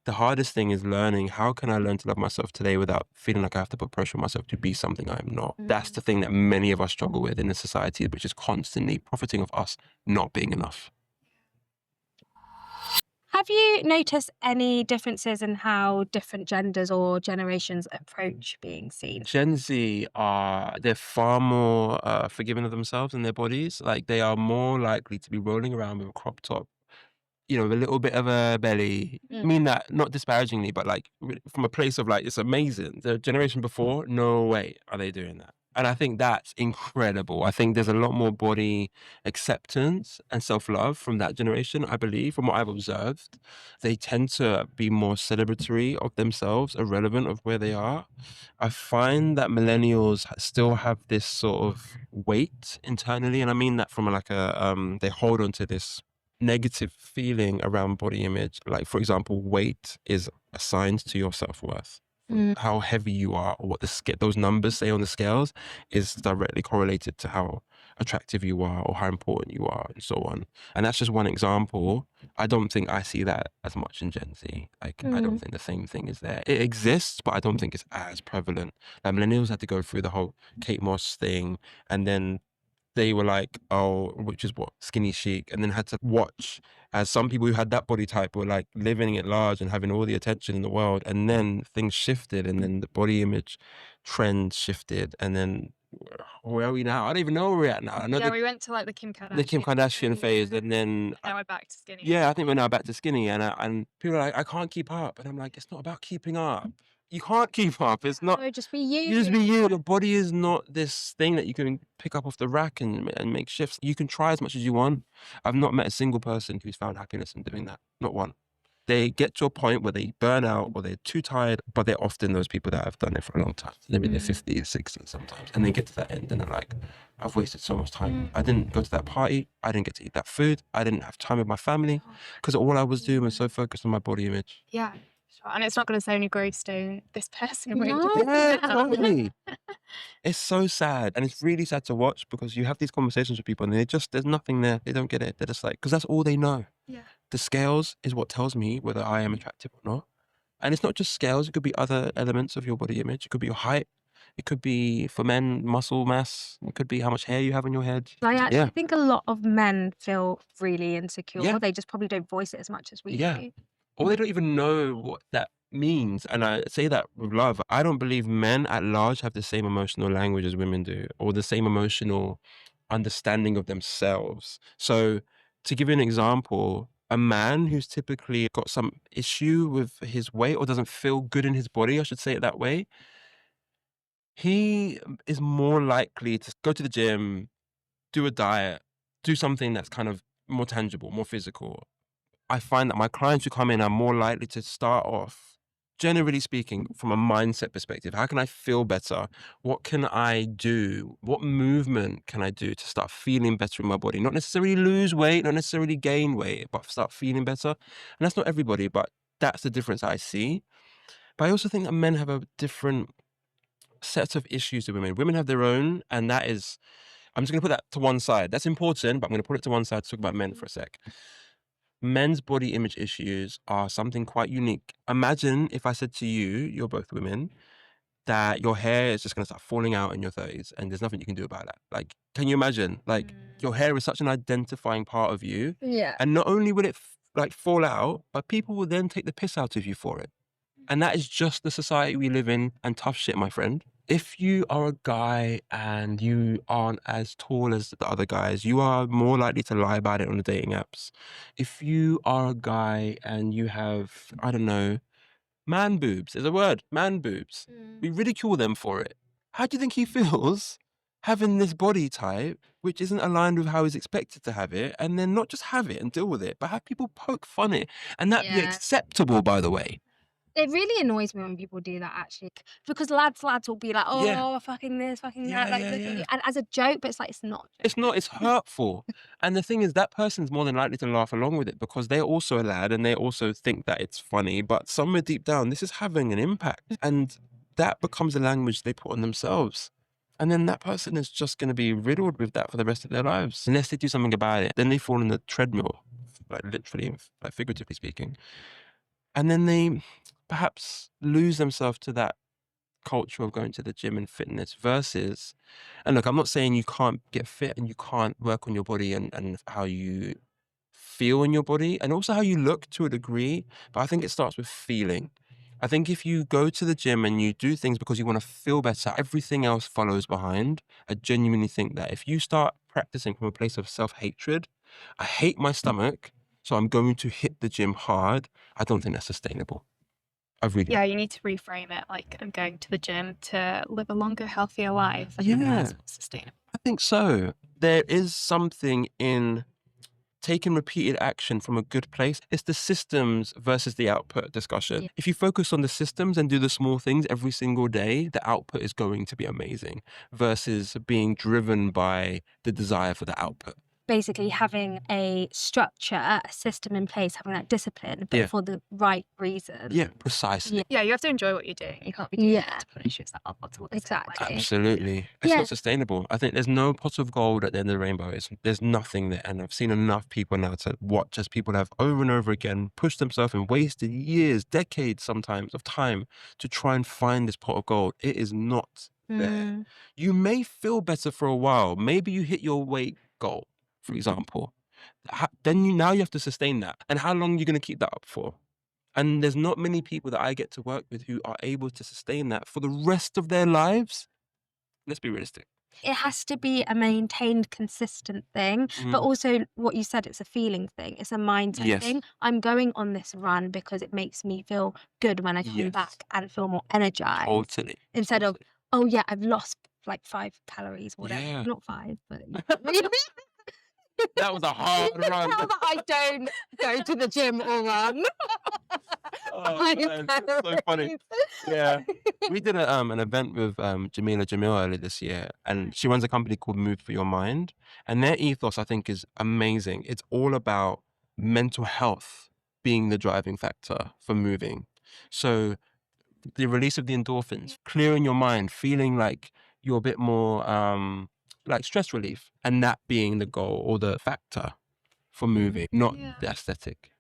The hardest thing is learning, how can I learn to love myself today without feeling like I have to put pressure on myself to be something I'm not? That's the thing that many of us struggle with in a society which is constantly profiting of us not being enough. Have you noticed any differences in how different genders or generations approach being seen? Gen Z they're far more forgiving of themselves and their bodies. Like, they are more likely to be rolling around with a crop top, you know, a little bit of a belly. I mean that not disparagingly, but like from a place of like, it's amazing. The generation before, no way are they doing that. And I think that's incredible. I think there's a lot more body acceptance and self-love from that generation, I believe, from what I've observed. They tend to be more celebratory of themselves, irrelevant of where they are. I find that millennials still have this sort of weight internally. And I mean that from like they hold on to this negative feeling around body image. Like, for example, weight is assigned to your self-worth. How heavy you are, or what those numbers say on the scales, is directly correlated to how attractive you are or how important you are, and so on. And that's just one example. I don't think I see that as much in Gen Z. Like, I don't think the same thing is there. It exists, but I don't think it's as prevalent. Like, millennials had to go through the whole Kate Moss thing, and then they were like, oh, which is what, skinny chic, and then had to watch as some people who had that body type were like living at large and having all the attention in the world, and then things shifted, and then the body image trend shifted, and then where are we now? I don't even know where we're at now. I know we went to like the Kim Kardashian phase, and then now we're back to skinny. Yeah, I think we're now back to skinny, and people are like, I can't keep up, and I'm like, it's not about keeping up. You can't keep up. It's not. No, just be you. You just be you. Your body is not this thing that you can pick up off the rack and make shifts. You can try as much as you want. I've not met a single person who's found happiness in doing that. Not one. They get to a point where they burn out or they're too tired, but they're often those people that have done it for a long time. They're in their 50s, 60s sometimes. And they get to that end and they're like, I've wasted so much time. I didn't go to that party. I didn't get to eat that food. I didn't have time with my family because all I was doing was so focused on my body image. Yeah. And it's not going to say on your gravestone, this person. Yeah, totally. It's so sad. And it's really sad to watch because you have these conversations with people and there's nothing there. They don't get it. They're just like, because that's all they know. Yeah. The scales is what tells me whether I am attractive or not. And it's not just scales, it could be other elements of your body image. It could be your height. It could be, for men, muscle mass. It could be how much hair you have on your head. I actually Yeah. think a lot of men feel really insecure. Yeah. They just probably don't voice it as much as we Yeah. do. Or they don't even know what that means. And I say that with love. I don't believe men at large have the same emotional language as women do, or the same emotional understanding of themselves. So to give you an example, a man who's typically got some issue with his weight or doesn't feel good in his body, I should say it that way, he is more likely to go to the gym, do a diet, do something that's kind of more tangible, more physical. I find that my clients who come in are more likely to start off, generally speaking, from a mindset perspective. How can I feel better? What can I do? What movement can I do to start feeling better in my body? Not necessarily lose weight, not necessarily gain weight, but start feeling better. And that's not everybody, but that's the difference I see. But I also think that men have a different set of issues to women. Women have their own, and that is, I'm just going to put that to one side. That's important, but I'm going to put it to one side to talk about men for a sec. Men's body image issues are something quite unique. Imagine if I said to you, you're both women, that your hair is just going to start falling out in your 30s and there's nothing you can do about that. Like, can you imagine? Like, your hair is such an identifying part of you. Yeah. And not only will it like fall out, but people will then take the piss out of you for it. And that is just the society we live in, and tough shit, my friend. If you are a guy and you aren't as tall as the other guys, you are more likely to lie about it on the dating apps. If you are a guy and you have, I don't know, man boobs, there's a word, man boobs. We ridicule them for it. How do you think he feels having this body type, which isn't aligned with how he's expected to have it, and then not just have it and deal with it, but have people poke fun at it, and that be Yeah. acceptable, by the way? It really annoys me when people do that, actually, because lads will be like, oh, Yeah. fucking this, fucking Yeah, that, like, yeah, look at yeah. you. And as a joke, but it's like, it's not. It's not, it's hurtful. And the thing is, that person's more than likely to laugh along with it because they're also a lad and they also think that it's funny, but somewhere deep down, this is having an impact. And that becomes a language they put on themselves. And then that person is just going to be riddled with that for the rest of their lives. Unless they do something about it, then they fall in the treadmill, like literally, like figuratively speaking. And then they perhaps lose themselves to that culture of going to the gym and fitness versus, and look, I'm not saying you can't get fit and you can't work on your body and how you feel in your body and also how you look to a degree, but I think it starts with feeling. I think if you go to the gym and you do things because you want to feel better, everything else follows behind. I genuinely think that if you start practicing from a place of self-hatred, I hate my stomach, so I'm going to hit the gym hard, I don't think that's sustainable. Yeah, you need to reframe it. Like, I'm going to the gym to live a longer, healthier life. I think Yeah. that's more sustainable. I think so. There is something in taking repeated action from a good place. It's the systems versus the output discussion. Yeah. If you focus on the systems and do the small things every single day, the output is going to be amazing versus being driven by the desire for the output. Basically, having a structure, a system in place, having that discipline, but Yeah. for the right reason. Yeah, precisely. Yeah, you have to enjoy what you're doing. You can't be doing Yeah. it to punish yourself or to look a certain Exactly. way. Absolutely. It's Yeah. not sustainable. I think there's no pot of gold at the end of the rainbow. There's nothing there. And I've seen enough people now to watch as people have over and over again pushed themselves and wasted years, decades sometimes of time to try and find this pot of gold. It is not there. You may feel better for a while. Maybe you hit your weight goal, for example. Then now you have to sustain that. And how long are you going to keep that up for? And there's not many people that I get to work with who are able to sustain that for the rest of their lives. Let's be realistic. It has to be a maintained, consistent thing, but also what you said, it's a feeling thing. It's a mindset Yes. thing. I'm going on this run because it makes me feel good when I come Yes. back and feel more energized. Totally. Instead of, oh yeah, I've lost like 5 calories, whatever. Yeah. Not 5, but That was a hard run. Now that I don't go to the gym or run. Oh, man, it's so funny. Yeah. We did an event with Jamila Jamil earlier this year, and she runs a company called Move for Your Mind. And their ethos, I think, is amazing. It's all about mental health being the driving factor for moving. So the release of the endorphins, clearing your mind, feeling like you're a bit more like stress relief, and that being the goal or the factor for moving, not the aesthetic.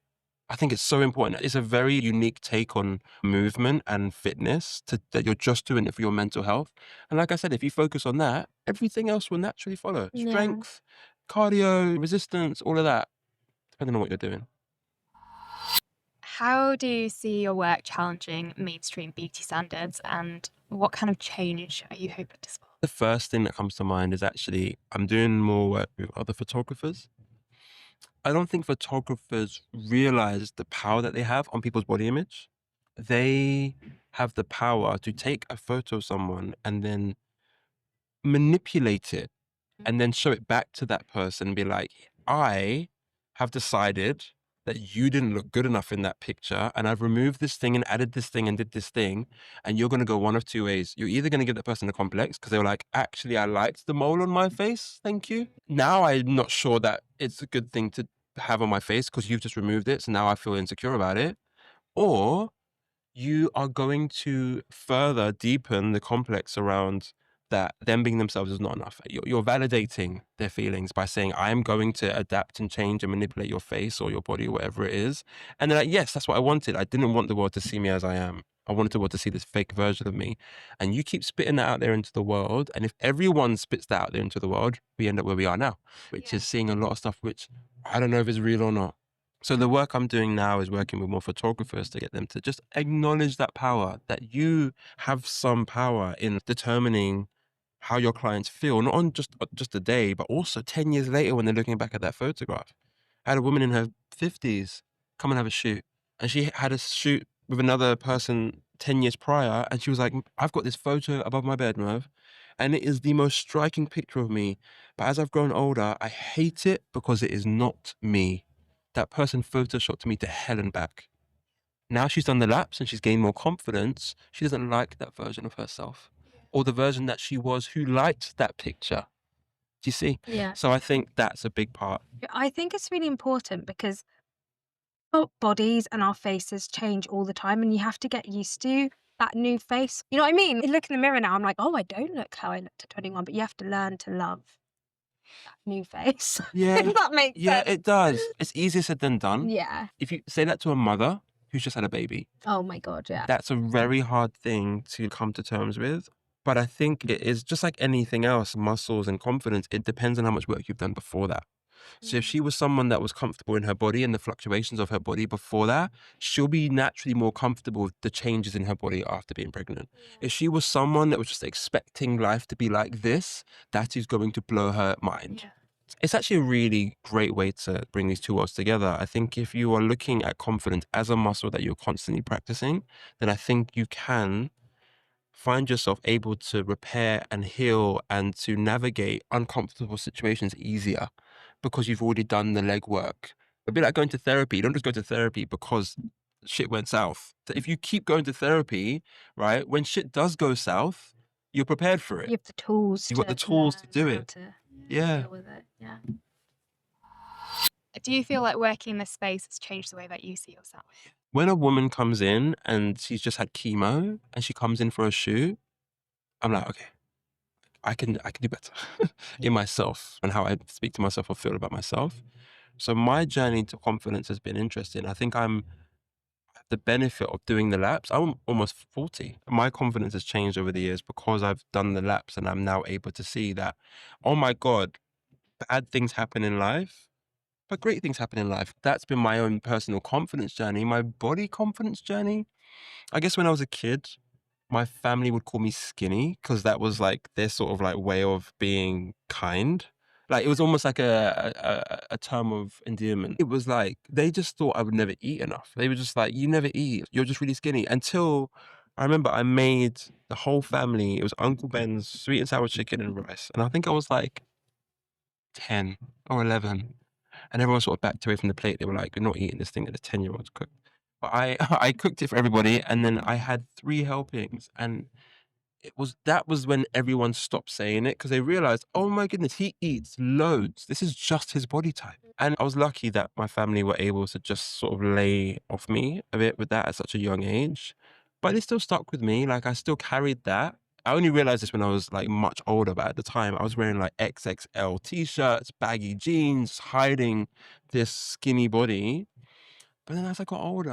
I think it's so important. It's a very unique take on movement and fitness that you're just doing it for your mental health. And like I said, if you focus on that, everything else will naturally follow. Yeah. Strength, cardio, resistance, all of that, depending on what you're doing. How do you see your work challenging mainstream beauty standards, and what kind of change are you hoping to spark? The first thing that comes to mind is actually I'm doing more work with other photographers. I don't think photographers realize the power that they have on people's body image. They have the power to take a photo of someone and then manipulate it and then show it back to that person and be like, I have decided that you didn't look good enough in that picture, and I've removed this thing and added this thing and did this thing, and you're going to go one of two ways. You're either going to give that person a complex because they were like, actually, I liked the mole on my face, thank you. Now I'm not sure that it's a good thing to have on my face because you've just removed it, so now I feel insecure about it. Or you are going to further deepen the complex around that them being themselves is not enough. You're validating their feelings by saying, I'm going to adapt and change and manipulate your face or your body or whatever it is. And they're like, yes, that's what I wanted. I didn't want the world to see me as I am. I wanted the world to see this fake version of me. And you keep spitting that out there into the world. And if everyone spits that out there into the world, we end up where we are now, which is seeing a lot of stuff which I don't know if it's real or not. So the work I'm doing now is working with more photographers to get them to just acknowledge that power, that you have some power in determining how your clients feel, not on just a day, but also 10 years later when they're looking back at that photograph. I had a woman in her 50s come and have a shoot, and she had a shoot with another person 10 years prior, and she was like, I've got this photo above my bed, Merv, and it is the most striking picture of me. But as I've grown older, I hate it because it is not me. That person photoshopped me to hell and back. Now she's done the laps and she's gained more confidence. She doesn't like that version of herself or the version that she was who liked that picture. Do you see? Yeah. So I think that's a big part. I think it's really important because our bodies and our faces change all the time, and you have to get used to that new face. You know what I mean? I look in the mirror now, I'm like, oh, I don't look how I looked at 21, but you have to learn to love that new face. Yeah. If that makes Yeah, sense. it does. It's easier said than done. Yeah. If you say that to a mother who's just had a baby, Oh my God, yeah. that's a very hard thing to come to terms with. But I think it is just like anything else, muscles and confidence, it depends on how much work you've done before that. So if she was someone that was comfortable in her body and the fluctuations of her body before that, she'll be naturally more comfortable with the changes in her body after being pregnant. If she was someone that was just expecting life to be like this, that is going to blow her mind. Yeah. It's actually a really great way to bring these two worlds together. I think if you are looking at confidence as a muscle that you're constantly practicing, then I think you can find yourself able to repair and heal and to navigate uncomfortable situations easier because you've already done the legwork. A bit like going to therapy. You don't just go to therapy because shit went south. So if you keep going to therapy, right, when shit does go south, you're prepared for it. You have the tools. You've got the tools to do learn how it. to Yeah. deal with it. Yeah. Do you feel like working in this space has changed the way that you see yourself? When a woman comes in and she's just had chemo and she comes in for a shoot, I'm like, okay, I can do better in myself and how I speak to myself or feel about myself. So my journey to confidence has been interesting. I think I'm the benefit of doing the laps. I'm almost 40. My confidence has changed over the years because I've done the laps and I'm now able to see that, oh my God, bad things happen in life, but great things happen in life. That's been my own personal confidence journey. My body confidence journey, I guess when I was a kid, my family would call me skinny because that was like their sort of like way of being kind. Like it was almost like a term of endearment. It was like they just thought I would never eat enough. They were just like, you never eat. You're just really skinny. Until I remember I made the whole family, it was Uncle Ben's sweet and sour chicken and rice. And I think I was like 10 or 11. And everyone sort of backed away from the plate. They were like, you're not eating this thing that the 10-year-olds cook. But I cooked it for everybody, and then I had 3 helpings, and that was when everyone stopped saying it because they realized, oh my goodness, he eats loads. This is just his body type. And I was lucky that my family were able to just sort of lay off me a bit with that at such a young age. But it still stuck with me. Like I still carried that. I only realized this when I was like much older, but at the time I was wearing like XXL t-shirts, baggy jeans, hiding this skinny body. But then as I got older,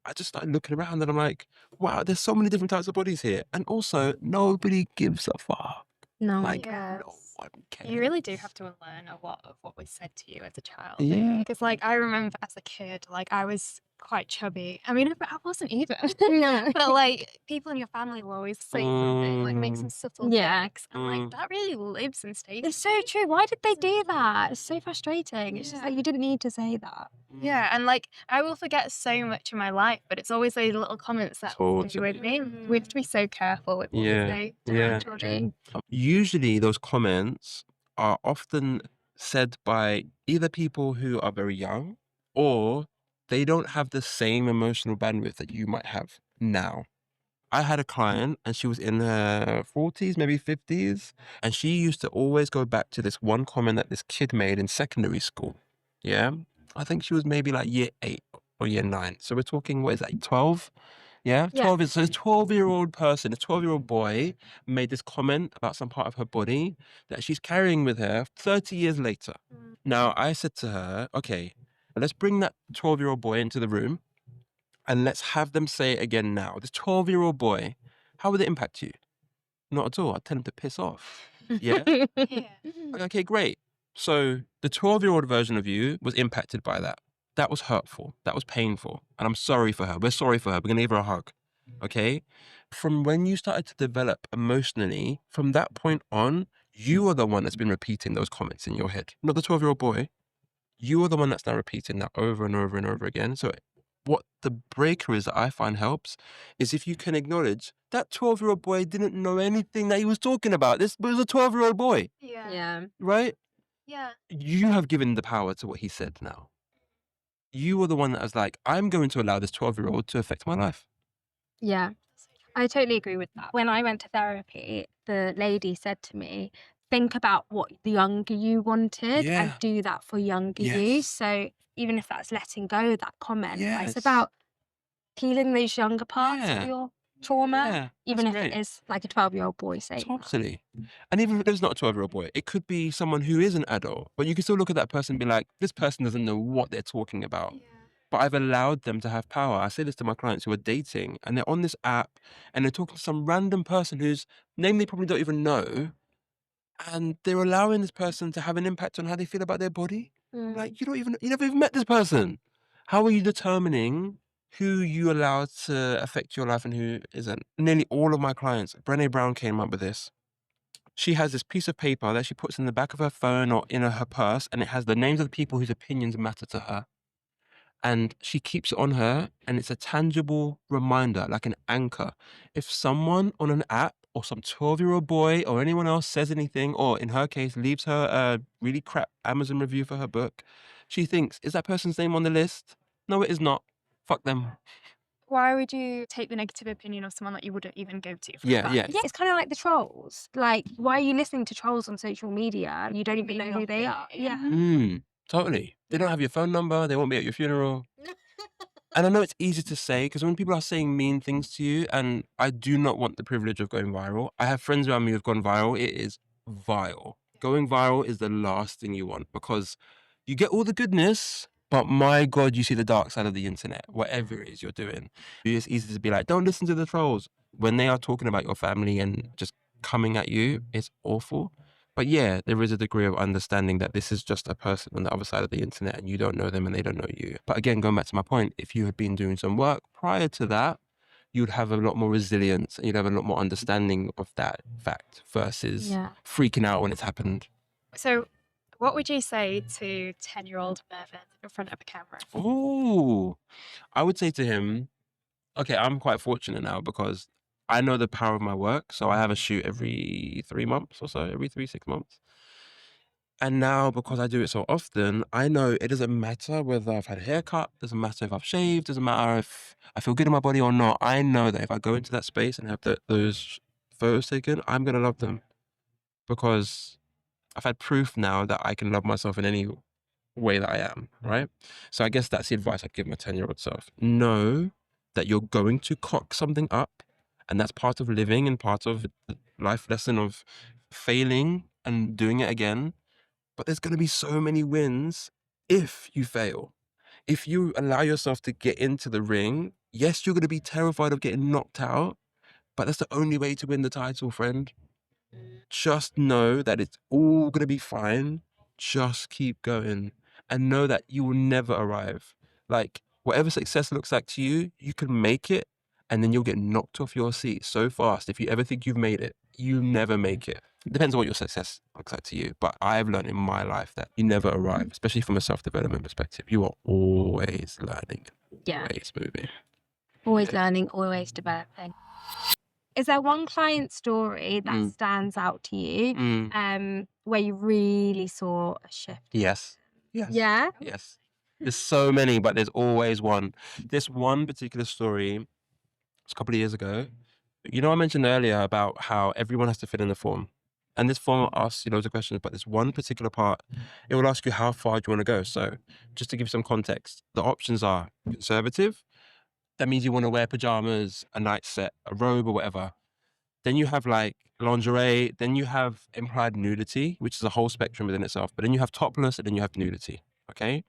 I just started looking around and I'm like, wow, there's so many different types of bodies here. And also, nobody gives a fuck. No. Like, Yes. no one cares. You really do have to unlearn a lot of what was said to you as a child. Yeah. Because, like, I remember as a kid, like, I was quite chubby. I mean, I wasn't either. No. But, like, people in your family will always say something, like, make some subtle jokes. And, like, that really lives and stays. It's so true. Why did they do that? It's so frustrating. It's just like, you didn't need to say that. Yeah, and, like, I will forget so much in my life, but it's always those little comments that stay with me. We have to be so careful with what we say to our children. Usually those comments are often said by either people who are very young or they don't have the same emotional bandwidth that you might have now. I had a client and she was in her 40s, maybe 50s, and she used to always go back to this one comment that this kid made in secondary school. Yeah. I think she was maybe like year 8 or year 9. So we're talking, what is that, 12? Yeah, 12 is, so a 12-year-old person, a 12-year-old boy made this comment about some part of her body that she's carrying with her 30 years later. Now, I said to her, okay, let's bring that 12-year-old boy into the room and let's have them say it again now. This 12-year-old boy, how would it impact you? Not at all. I'd tell him to piss off. Yeah? Okay, great. So the 12-year-old version of you was impacted by that. That was hurtful. That was painful. And I'm sorry for her. We're sorry for her. We're going to give her a hug. Okay? From when you started to develop emotionally, from that point on, you are the one that's been repeating those comments in your head. Not the 12-year-old boy. You are the one that's now repeating that over and over and over again. So what the breaker is that I find helps is if you can acknowledge that 12-year-old boy didn't know anything that he was talking about. This was a 12-year-old boy. Yeah. Right? Yeah. You have given the power to what he said now. You were the one that was like, I'm going to allow this 12-year-old to affect my life. Yeah. I totally agree with that. When I went to therapy, the lady said to me, think about what the younger you wanted and do that for younger you. Yes. So even if that's letting go of that comment, Yes. it's about healing those younger parts Yeah. of your trauma, Yeah, even if that's it great. is like a 12-year-old boy saying that. Totally. And even if it is not a 12-year-old boy, it could be someone who is an adult, but you can still look at that person and be like, this person doesn't know what they're talking about. But I've allowed them to have power. I say this to my clients who are dating and they're on this app and they're talking to some random person whose name they probably don't even know. And they're allowing this person to have an impact on how they feel about their body. Like, you never even met this person. How are you determining who you allow to affect your life and who isn't? Nearly all of my clients, Brené Brown came up with this. She has this piece of paper that she puts in the back of her phone or in her purse, and it has the names of the people whose opinions matter to her. And she keeps it on her, and it's a tangible reminder, like an anchor. If someone on an app or some 12-year-old boy or anyone else says anything, or in her case, leaves her a really crap Amazon review for her book, she thinks, is that person's name on the list? No, it is not. Fuck them. Why would you take the negative opinion of someone that you wouldn't even go to? Yeah. Yeah, it's kind of like the trolls. Like, why are you listening to trolls on social media? You don't even know who they are. Yeah. Totally. They don't have your phone number. They won't be at your funeral. And I know it's easy to say because when people are saying mean things to you, and I do not want the privilege of going viral. I have friends around me who've gone viral. It is vile. Going viral is the last thing you want because you get all the goodness, but my God, you see the dark side of the internet, whatever it is you're doing. It's easy to be like, don't listen to the trolls. When they are talking about your family and just coming at you, it's awful. But yeah, there is a degree of understanding that this is just a person on the other side of the internet and you don't know them and they don't know you. But again, going back to my point, if you had been doing some work prior to that, you'd have a lot more resilience and you'd have a lot more understanding of that fact versus freaking out when it's happened. So what would you say to 10-year-old Mervyn in front of a camera? Oh, I would say to him, okay, I'm quite fortunate now because I know the power of my work. So I have a shoot every 3 months or so, every 6 months. And now, because I do it so often, I know it doesn't matter whether I've had a haircut, doesn't matter if I've shaved, doesn't matter if I feel good in my body or not. I know that if I go into that space and have those photos taken, I'm going to love them because I've had proof now that I can love myself in any way that I am, right? So I guess that's the advice I'd give my 10-year-old self. Know that you're going to cock something up, and that's part of living and part of the life lesson of failing and doing it again. But there's going to be so many wins if you fail. if you allow yourself to get into the ring, yes, you're going to be terrified of getting knocked out, but that's the only way to win the title, friend. Just know that it's all going to be fine. Just keep going and know that you will never arrive. Like, whatever success looks like to you, you can make it and then you'll get knocked off your seat so fast. If you ever think you've made it, you never make it. It depends on what your success looks like to you. But I've learned in my life that you never arrive, especially from a self-development perspective. You are always learning, always moving. Always learning, always developing. Is there one client story that stands out to you where you really saw a shift? Yes. Yeah? Yes. There's so many, but there's always one. This one particular story was a couple of years ago. You know, I mentioned earlier about how everyone has to fill in the form. And this form asks you loads of questions, but this one particular part, it will ask you how far do you want to go. So just to give you some context, the options are conservative. That means you want to wear pajamas, a night set, a robe or whatever. Then you have like lingerie. Then you have implied nudity, which is a whole spectrum within itself. But then you have topless and then you have nudity. Okay?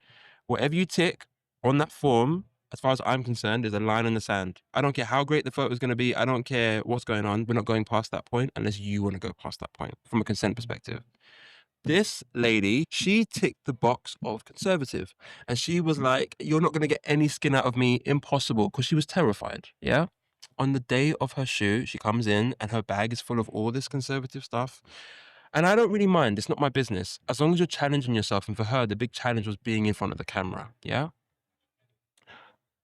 Whatever you tick on that form, as far as I'm concerned, is a line in the sand. I don't care how great the photo is going to be. I don't care what's going on. We're not going past that point unless you want to go past that point from a consent perspective. This lady, she ticked the box of conservative. And she was like, you're not going to get any skin out of me. Impossible. Because she was terrified. Yeah. On the day of her shoot, she comes in and her bag is full of all this conservative stuff. And I don't really mind. It's not my business. As long as you're challenging yourself. And for her, the big challenge was being in front of the camera. Yeah.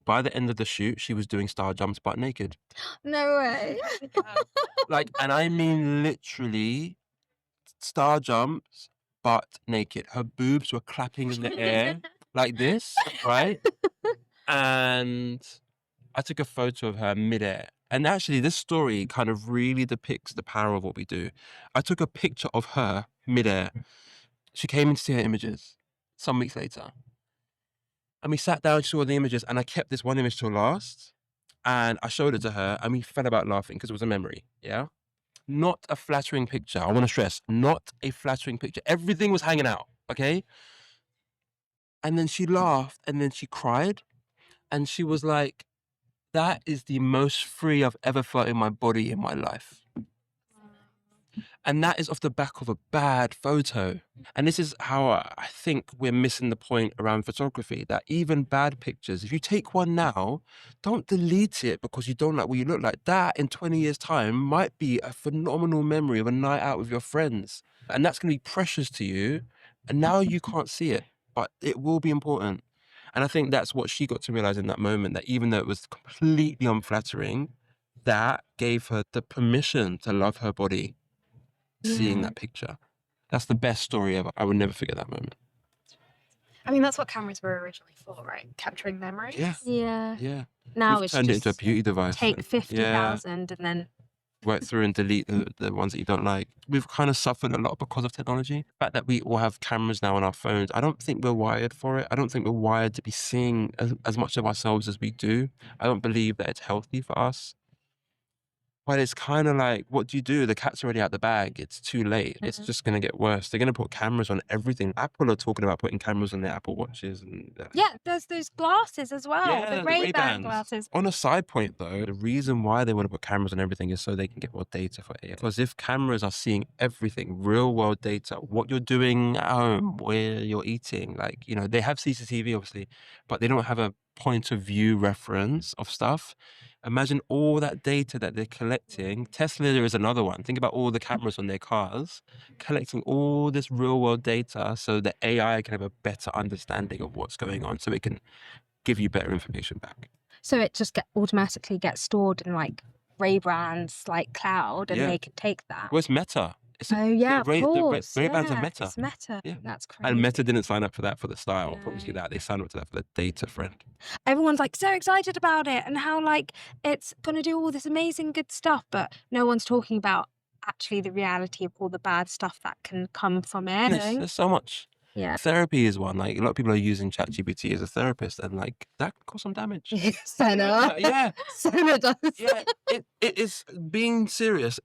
By the end of the shoot, she was doing star jumps butt naked. No way. Like, and I mean literally star jumps butt naked. Her boobs were clapping in the air like this, right? And I took a photo of her midair. And actually, this story kind of really depicts the power of what we do. I took a picture of her midair. She came in to see her images some weeks later. And we sat down, she saw the images, and I kept this one image till last. And I showed it to her, and we fell about laughing because it was a memory, yeah? Not a flattering picture. I want to stress, not a flattering picture. Everything was hanging out, okay? And then she laughed, and then she cried. And she was like, that is the most free I've ever felt in my body in my life. And that is off the back of a bad photo. And this is how I think we're missing the point around photography, that even bad pictures, if you take one now, don't delete it because you don't like what you look like. That in 20 years' time might be a phenomenal memory of a night out with your friends. And that's going to be precious to you. And now you can't see it, but it will be important. And I think that's what she got to realize in that moment, that even though it was completely unflattering, that gave her the permission to love her body. Seeing that picture. That's the best story ever. I would never forget that moment. I mean, that's what cameras were originally for, right? Capturing memories. Yeah. Now We've it's turned it just into a beauty device. take 50,000 and then work through and delete the ones that you don't like. We've kind of suffered a lot because of technology. The fact that we all have cameras now on our phones, I don't think we're wired for it. I don't think we're wired to be seeing as much of ourselves as we do. I don't believe that it's healthy for us. But it's kind of like, what do? The cat's already out the bag. It's too late. It's just going to get worse. They're going to put cameras on everything. Apple are talking about putting cameras on their Apple Watches. And there's those glasses as well. The Ray-Ban glasses. On a side point though, the reason why they want to put cameras on everything is so they can get more data for AI. Because if cameras are seeing everything, real world data, what you're doing at home, where you're eating, like, you know, they have CCTV obviously, but they don't have a point of view reference of stuff. Imagine all that data that they're collecting. Tesla is another one. Think about all the cameras on their cars, collecting all this real world data so that AI can have a better understanding of what's going on, so it can give you better information back. So it just automatically gets stored in like Ray-Ban's like cloud, and they can take that. Well, it's Meta. Of course. The Ray-Bans are Meta. It's Meta. Yeah. That's crazy. And Meta didn't sign up for that for the style. I promise you that. They signed up to that for the data, friend. Everyone's like so excited about it and how like it's going to do all this amazing good stuff, but no one's talking about actually the reality of all the bad stuff that can come from it. Yes, there's so much. Yeah. Therapy is one. Like, a lot of people are using ChatGPT as a therapist, and like that can cause some damage. Senna. Yeah. Senna does. Yeah. It is being serious.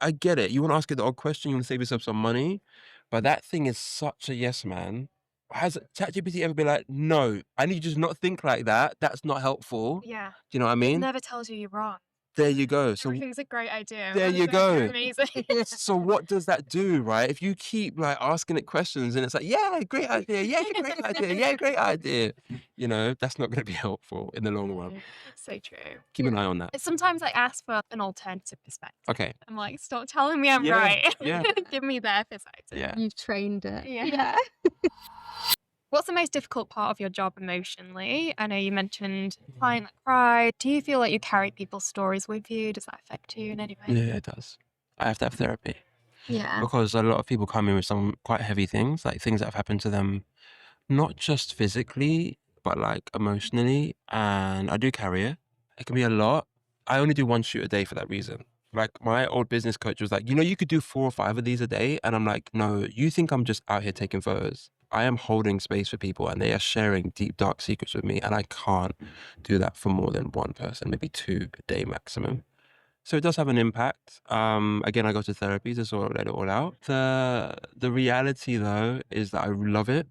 I get it. You want to ask it the odd question, you want to save yourself some money, but that thing is such a yes man. has ChatGPT ever been like, no, I need you to not think like that. That's not helpful. Yeah. Do you know what I It mean? never tells you you're wrong. There you go. So Everything's a great idea. there you go. Amazing. So what does that do, right? If you keep like asking it questions and it's like, yeah, great idea, yeah, great idea, yeah, great idea, you know, that's not going to be helpful in the long run. So true. Keep an eye on that. Sometimes I ask for an alternative perspective. Okay. I'm like, stop telling me I'm Yeah, right. yeah. Give me their perspective. Yeah. You've trained it. Yeah. What's the most difficult part of your job emotionally? I know you mentioned client that cried. Do you feel like you carry people's stories with you? Does that affect you in any way? Yeah, it does. I have to have therapy Yeah. because a lot of people come in with some quite heavy things, like things that have happened to them, not just physically, but like emotionally. And I do carry it. It can be a lot. I only do 1 shoot a day for that reason. Like my old business coach was like, you know, you could do 4 or 5 of these a day. And I'm like, no, you think I'm just out here taking photos. I am holding space for people and they are sharing deep, dark secrets with me. And I can't do that for more than 1 person, maybe 2 a day maximum. So it does have an impact. Again, I go to therapy to sort of let it all out. The reality though is that I love it.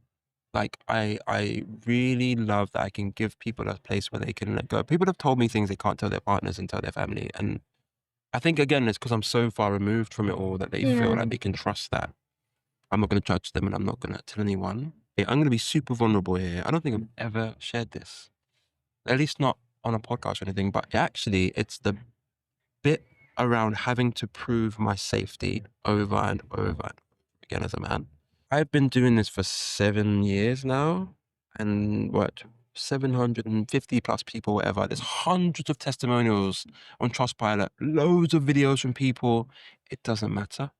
Like I really love that I can give people a place where they can let go. People have told me things they can't tell their partners and tell their family. And I think again, it's because I'm so far removed from it all that they feel like they can trust that. I'm not going to judge them and I'm not going to tell anyone. I'm going to be super vulnerable here. I don't think I've ever shared this, at least not on a podcast or anything, but actually it's the bit around having to prove my safety over and over again as a man. I've been doing this for 7 years now and 750 plus people, whatever. There's hundreds of testimonials on Trustpilot, loads of videos from people. It doesn't matter.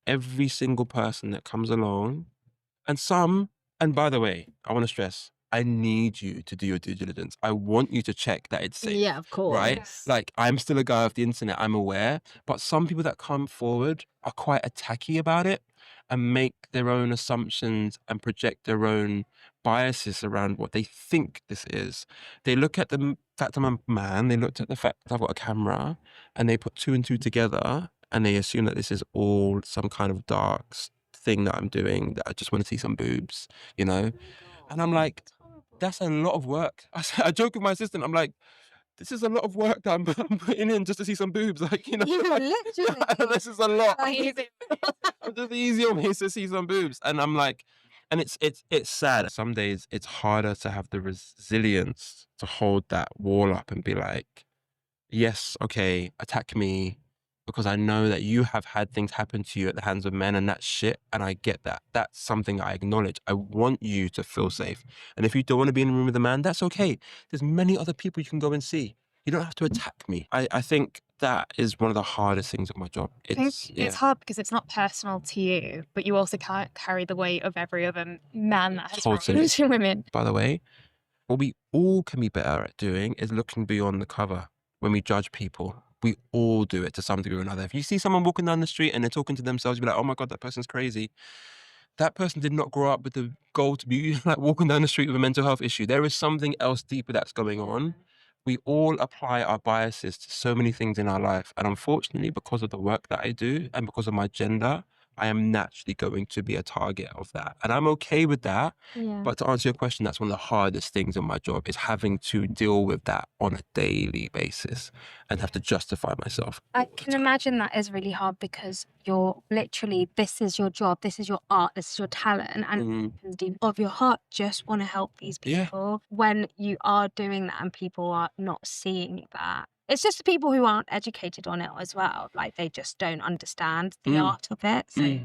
Every single person that comes along and by the way, I want to stress, I need you to do your due diligence. I want you to check that it's safe. Yeah, of course. Right? Like, I'm still a guy off the internet, I'm aware, but some people that come forward are quite attacky about it and make their own assumptions and project their own biases around what they think this is. They look at the fact I'm a man, they looked at the fact that I've got a camera, and they put 2 and 2 together, and they assume that this is all some kind of dark thing that I'm doing, that I just want to see some boobs, you know? And I'm like, that's a lot of work. I joke with my assistant, I'm like, this is a lot of work that I'm putting in just to see some boobs. Like, you know, Yeah, like, literally. this is a lot. Amazing. Just the easier way is to see some boobs. And I'm like, and it's sad. Some days it's harder to have the resilience to hold that wall up and be like, yes, okay, attack me, because I know that you have had things happen to you at the hands of men and that's shit. And I get that. That's something I acknowledge. I want you to feel safe. And if you don't want to be in a room with a man, that's okay. There's many other people you can go and see. You don't have to attack me. I think that is one of the hardest things of my job. I think it's hard because it's not personal to you, but you also can't carry the weight of every other man that has Totally. problems with women. By the way, what we all can be better at doing is looking beyond the cover when we judge people. We all do it to some degree or another. If you see someone walking down the street and they're talking to themselves, you'll be like, oh my God, that person's crazy. That person did not grow up with the goal to be like walking down the street with a mental health issue. There is something else deeper that's going on. We all apply our biases to so many things in our life. And unfortunately, because of the work that I do and because of my gender, I am naturally going to be a target of that. And I'm okay with that. Yeah. But to answer your question, that's one of the hardest things in my job is having to deal with that on a daily basis and have to justify myself. I can imagine that is really hard because you're literally, this is your job, this is your art, this is your talent, and deep of your heart just want to help these people. When you are doing that and people are not seeing that, it's just the people who aren't educated on it as well. Like, they just don't understand the art of it. So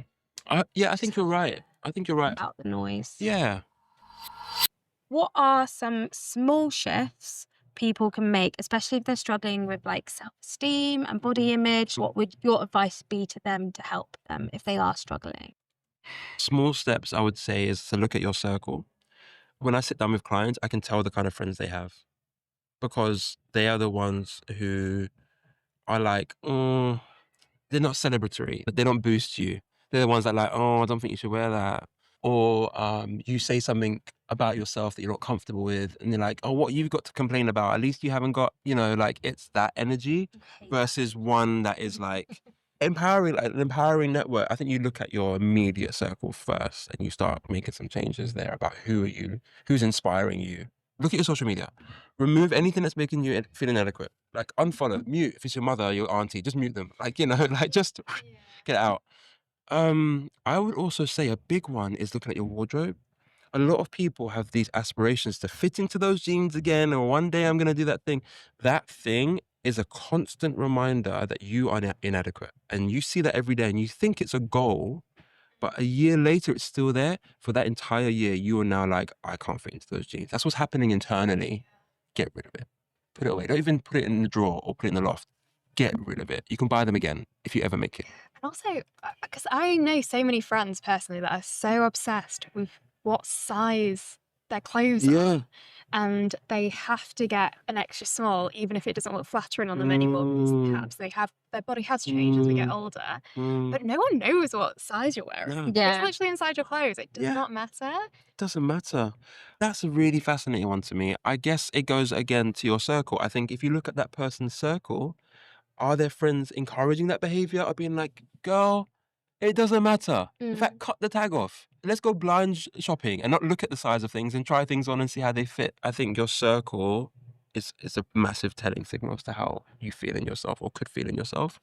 yeah, I think you're right. I think you're right. About the noise. Yeah. What are some small shifts people can make, especially if they're struggling with like self-esteem and body image? What would your advice be to them to help them if they are struggling? Small steps, I would say, is to look at your circle. When I sit down with clients, I can tell the kind of friends they have because they are the ones who are like, oh, they're not celebratory, but they don't boost you. They're the ones that are like, oh, I don't think you should wear that. Or you say something about yourself that you're not comfortable with, and they're like, oh, what you've got to complain about? At least you haven't got, you know, like, it's that energy versus one that is like, Empowering, like an empowering network. I think you look at your immediate circle first and you start making some changes there about who's inspiring you. Look at your social media. Remove anything that's making you feel inadequate. Like unfollow, mute. If it's your mother, your auntie, just mute them. Like, like just get it out. I would also say a big one is looking at your wardrobe. A lot of people have these aspirations to fit into those jeans again, or one day I'm going to do that thing. That thing is a constant reminder that you are inadequate. And you see that every day and you think it's a goal, but a year later it's still there. For that entire year, you are now like, I can't fit into those jeans. That's what's happening internally. Get rid of it. Put it away. Don't even put it in the drawer or put it in the loft. Get rid of it. You can buy them again if you ever make it. And also, because I know so many friends personally that are so obsessed with what size their clothes are, and they have to get an extra small, even if it doesn't look flattering on them anymore, because perhaps their body has changed as we get older. But no one knows what size you're wearing. No. It's literally inside your clothes. It does not matter. Doesn't matter. That's a really fascinating one to me. I guess it goes again to your circle. I think if you look at that person's circle, are their friends encouraging that behavior or being like, girl, it doesn't matter. In fact, cut the tag off. Let's go blind shopping and not look at the size of things and try things on and see how they fit. I think your circle is a massive telling signal as to how you feel in yourself or could feel in yourself.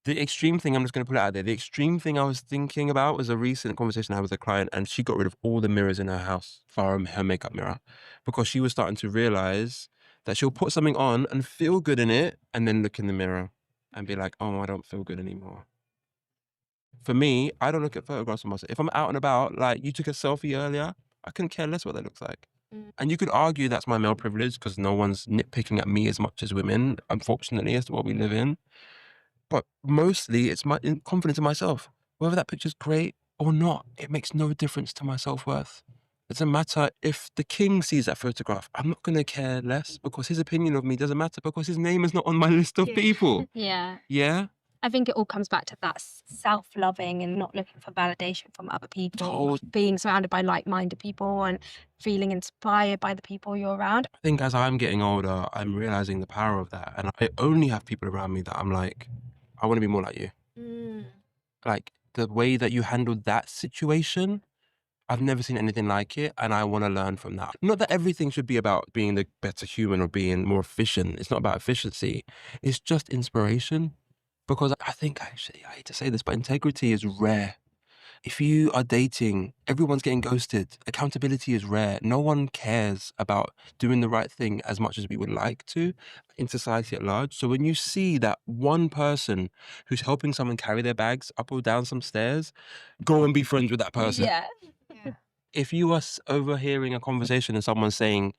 The extreme thing, I'm just going to put it out there. The extreme thing I was thinking about was a recent conversation I had with a client, and she got rid of all the mirrors in her house from her makeup mirror because she was starting to realize that she'll put something on and feel good in it and then look in the mirror and be like, oh, I don't feel good anymore. For me, I don't look at photographs of myself. If I'm out and about, like you took a selfie earlier, I couldn't care less what that looks like. And you could argue that's my male privilege because no one's nitpicking at me as much as women, unfortunately, as to what we live in. But mostly it's my confidence in myself. Whether that picture's great or not, it makes no difference to my self-worth. It doesn't matter if the king sees that photograph. I'm not going to care less because his opinion of me doesn't matter because his name is not on my list of people. Yeah. Yeah? I think it all comes back to that self-loving and not looking for validation from other people, being surrounded by like-minded people and feeling inspired by the people you're around. I think as I'm getting older, I'm realizing the power of that. And I only have people around me that I'm like, I want to be more like you. Like the way that you handled that situation, I've never seen anything like it, and I want to learn from that. Not that everything should be about being the better human or being more efficient. It's not about efficiency. It's just inspiration. Because I think, actually, I hate to say this, but integrity is rare. If you are dating, everyone's getting ghosted. Accountability is rare. No one cares about doing the right thing as much as we would like to in society at large. So when you see that one person who's helping someone carry their bags up or down some stairs, go and be friends with that person. Yeah. If you are overhearing a conversation and someone's saying,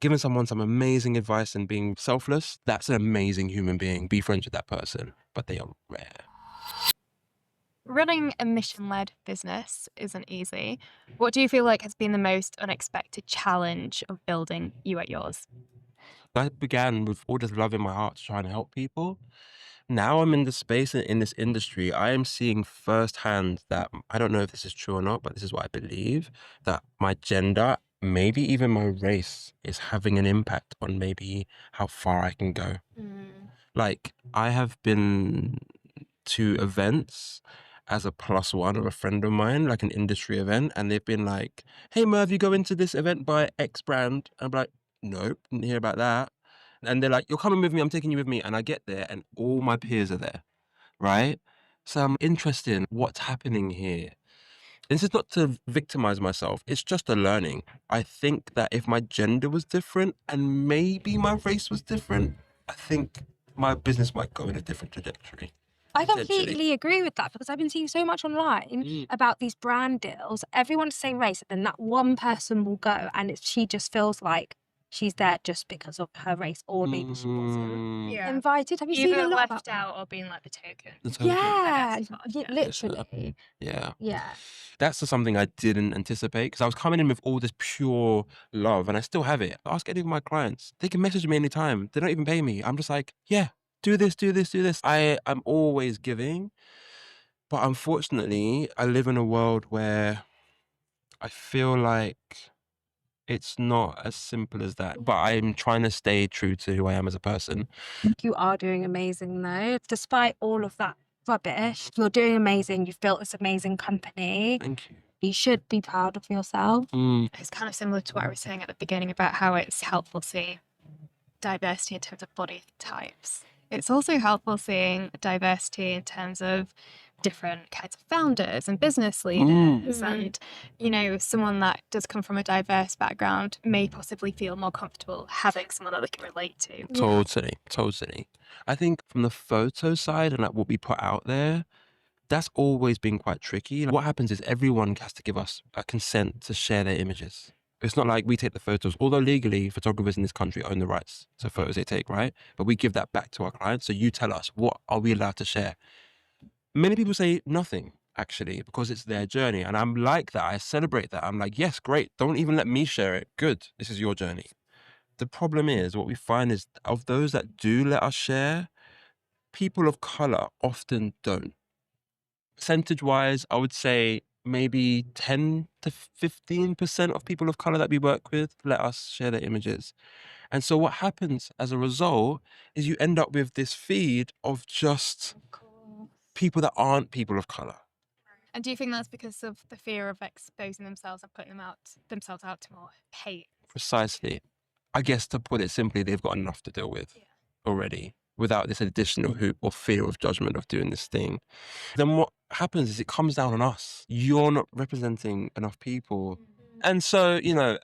giving someone some amazing advice and being selfless, that's an amazing human being. Be friends with that person, but they are rare. Running a mission-led business isn't easy. What do you feel like has been the most unexpected challenge of building You at Yours? I began with all this love in my heart to try and help people. Now I'm in the space in this industry, I am seeing firsthand that, I don't know if this is true or not, but this is what I believe, that my gender, maybe even my race, is having an impact on maybe how far I can go. Like, I have been to events as a +1 or a friend of mine, like an industry event, and they've been like, hey Merv, you go into this event by X brand. I'm like, nope, didn't hear about that. And they're like, you're coming with me, I'm taking you with me. And I get there and all my peers are there, right? So I'm interested in what's happening here. This is not to victimize myself, it's just a learning. I think that if my gender was different and maybe my race was different, I think my business might go in a different trajectory. I completely agree with that because I've been seeing so much online about these brand deals. Everyone's the same race, and then that one person will go, and she just feels like she's there just because of her race, or maybe she wasn't invited. Have you seen a lot left out or being like the token? Yeah, literally. Yeah. That's just something I didn't anticipate because I was coming in with all this pure love and I still have it. Ask any of my clients. They can message me anytime. They don't even pay me. I'm just like, yeah, do this, do this, do this. I'm always giving. But unfortunately, I live in a world where I feel like It's not as simple as that. But I'm trying to stay true to who I am as a person. You are doing amazing though. Despite all of that rubbish, you're doing amazing. You've built this amazing company. Thank you. You should be proud of yourself. It's kind of similar to what I was saying at the beginning about how it's helpful seeing diversity in terms of body types. It's also helpful seeing diversity in terms of different kinds of founders and business leaders. And, you know, someone that does come from a diverse background may possibly feel more comfortable having someone that they can relate to. Totally. I think from the photo side and like what we put out there, that's always been quite tricky. What happens is everyone has to give us a consent to share their images. It's not like we take the photos, although legally photographers in this country own the rights to photos they take, right? But we give that back to our clients. So you tell us, what are we allowed to share? Many people say nothing, actually, because it's their journey. And I'm like that. I celebrate that. I'm like, yes, great. Don't even let me share it. Good. This is your journey. The problem is, what we find is of those that do let us share, people of color often don't. Percentage-wise, I would say maybe 10 to 15% of people of color that we work with let us share their images. And so what happens as a result is you end up with this feed of just people that aren't people of color. And do you think that's because of the fear of exposing themselves and putting themselves out to more hate? Precisely. I guess to put it simply, they've got enough to deal with already without this additional hoop or fear of judgment of doing this thing. Then what happens is it comes down on us. You're not representing enough people. And so, you know,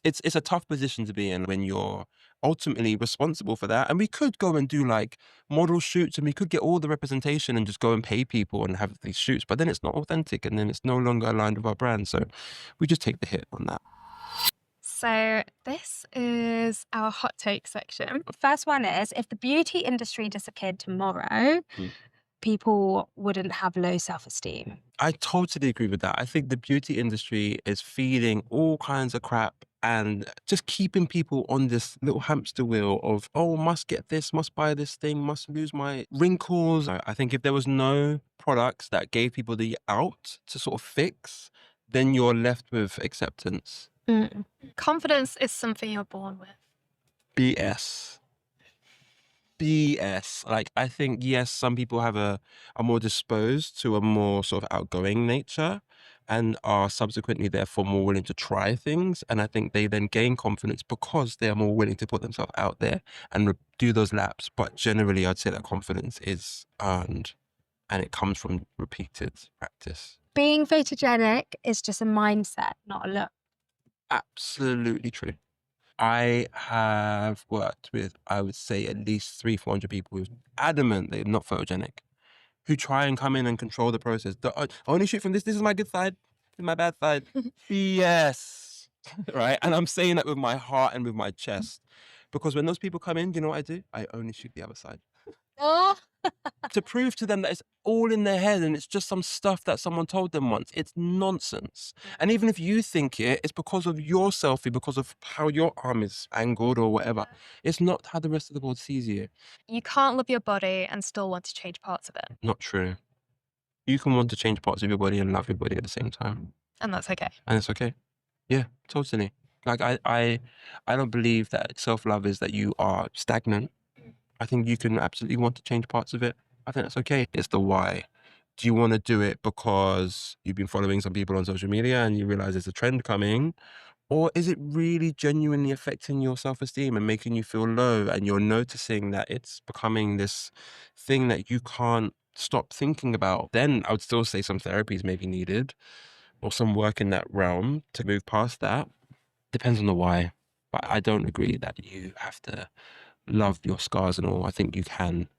it's a tough position to be in when you're ultimately responsible for that. And we could go and do like model shoots and we could get all the representation and just go and pay people and have these shoots, but then it's not authentic and then it's no longer aligned with our brand. So we just take the hit on that. So this is our hot take section. First one is, if the beauty industry disappeared tomorrow, people wouldn't have low self-esteem. I totally agree with that. I think the beauty industry is feeding all kinds of crap and just keeping people on this little hamster wheel of, oh, must get this, must buy this thing, must lose my wrinkles. I think if there was no products that gave people the out to sort of fix, then you're left with acceptance. Confidence is something you're born with. BS. Like, I think, yes, some people have are more disposed to a more sort of outgoing nature and are subsequently therefore more willing to try things. And I think they then gain confidence because they are more willing to put themselves out there and do those laps. But generally, I'd say that confidence is earned and it comes from repeated practice. Being photogenic is just a mindset, not a look. Absolutely true. I have worked with, I would say, at least 300-400 people who's adamant they're not photogenic, who try and come in and control the process. I only shoot from this is my good side, this is my bad side. Yes. Right? And I'm saying that with my heart and with my chest. Because when those people come in, you know what I do? I only shoot the other side. Oh. To prove to them that it's all in their head and it's just some stuff that someone told them once. It's nonsense. And even if you think it's because of your selfie, because of how your arm is angled or whatever. It's not how the rest of the world sees you. You can't love your body and still want to change parts of it. Not true. You can want to change parts of your body and love your body at the same time. And that's okay. And it's okay. Yeah, totally. Like I don't believe that self-love is that you are stagnant. I think you can absolutely want to change parts of it. I think that's okay. It's the why. Do you want to do it because you've been following some people on social media and you realize there's a trend coming? Or is it really genuinely affecting your self-esteem and making you feel low and you're noticing that it's becoming this thing that you can't stop thinking about? Then I would still say some therapy is maybe needed or some work in that realm to move past that. Depends on the why. But I don't agree that you have to love your scars and all. I think you can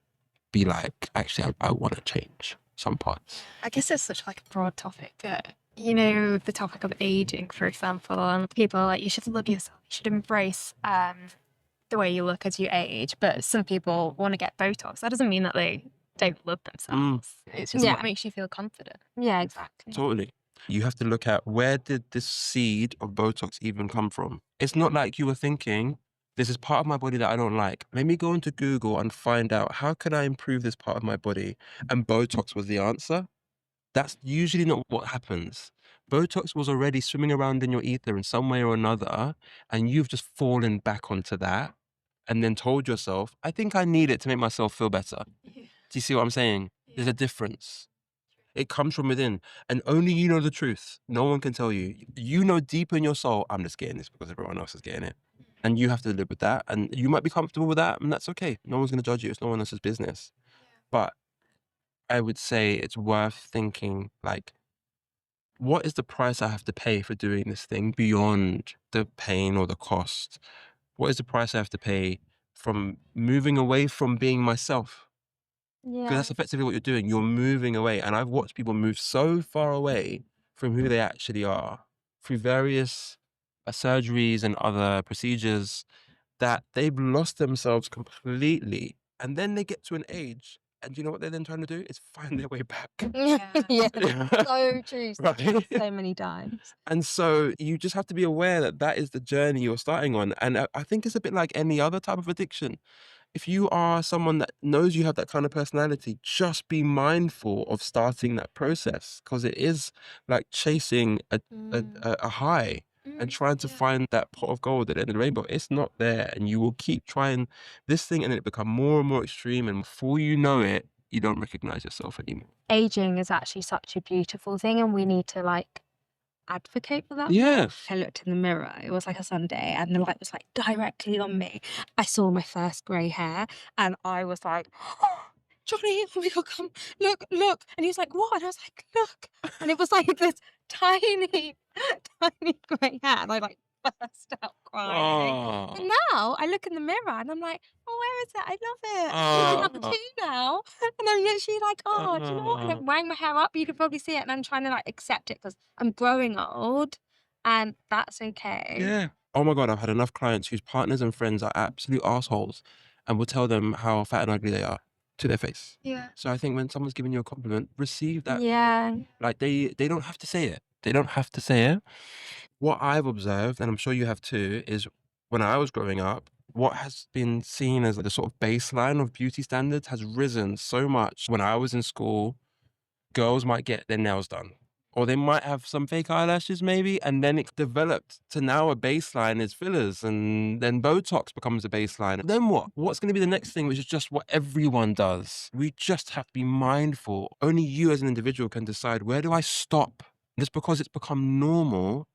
be like, actually, I want to change some parts. I guess it's such like a broad topic, but you know, the topic of aging, for example, and people are like, you should love yourself, you should embrace the way you look as you age. But some people want to get Botox. That doesn't mean that they don't love themselves. It's just what makes you feel confident. Yeah, exactly. Totally. You have to look at, where did this seed of Botox even come from? It's not like you were thinking, this is part of my body that I don't like. Let me go into Google and find out, how can I improve this part of my body? And Botox was the answer. That's usually not what happens. Botox was already swimming around in your ether in some way or another, and you've just fallen back onto that and then told yourself, I think I need it to make myself feel better. Do you see what I'm saying? There's a difference. It comes from within, and only you know the truth. No one can tell you. You know deep in your soul, I'm just getting this because everyone else is getting it. And you have to live with that, and you might be comfortable with that, and that's okay. No one's going to judge you. It's no one else's business. But I would say it's worth thinking, like, what is the price I have to pay for doing this thing beyond the pain or the cost? What is the price I have to pay from moving away from being myself? Because Yeah. that's effectively what you're doing. You're moving away. And I've watched people move so far away from who they actually are through various surgeries and other procedures that they've lost themselves completely. And then they get to an age, and you know what they're then trying to do? Is find their way back. Yeah, so true. Right? So many times. And so you just have to be aware that that is the journey you're starting on. And I think it's a bit like any other type of addiction. If you are someone that knows you have that kind of personality, just be mindful of starting that process, because it is like chasing a high and trying to find that pot of gold at the end of the rainbow. It's not there, and you will keep trying this thing, and then it become more and more extreme, and before you know it, you don't recognize yourself anymore. Aging is actually such a beautiful thing, and we need to like advocate for that. Yeah. I looked in the mirror, it was like a Sunday, and the light was like directly on me. I saw my first grey hair, and I was like, oh, Johnny, oh my God, come, look. And he was like, what? And I was like, look. And it was like this tiny grey hair, and I like burst out crying. But now I look in the mirror and I'm like, oh, where is it? I love it. I have two now. And I'm literally like, oh, do you know what? I don't wind my hair up. You can probably see it. And I'm trying to like accept it because I'm growing old, and that's okay. Yeah. Oh my God, I've had enough clients whose partners and friends are absolute assholes and will tell them how fat and ugly they are to their face. Yeah. So I think when someone's giving you a compliment, receive that. Yeah. Like they don't have to say it. They don't have to say it. What I've observed, and I'm sure you have too, is when I was growing up, what has been seen as the sort of baseline of beauty standards has risen so much. When I was in school, girls might get their nails done, or they might have some fake eyelashes maybe, and then it developed to now a baseline is fillers, and then Botox becomes a baseline. Then what? What's going to be the next thing, which is just what everyone does? We just have to be mindful. Only you as an individual can decide, where do I stop? Just because it's become normal,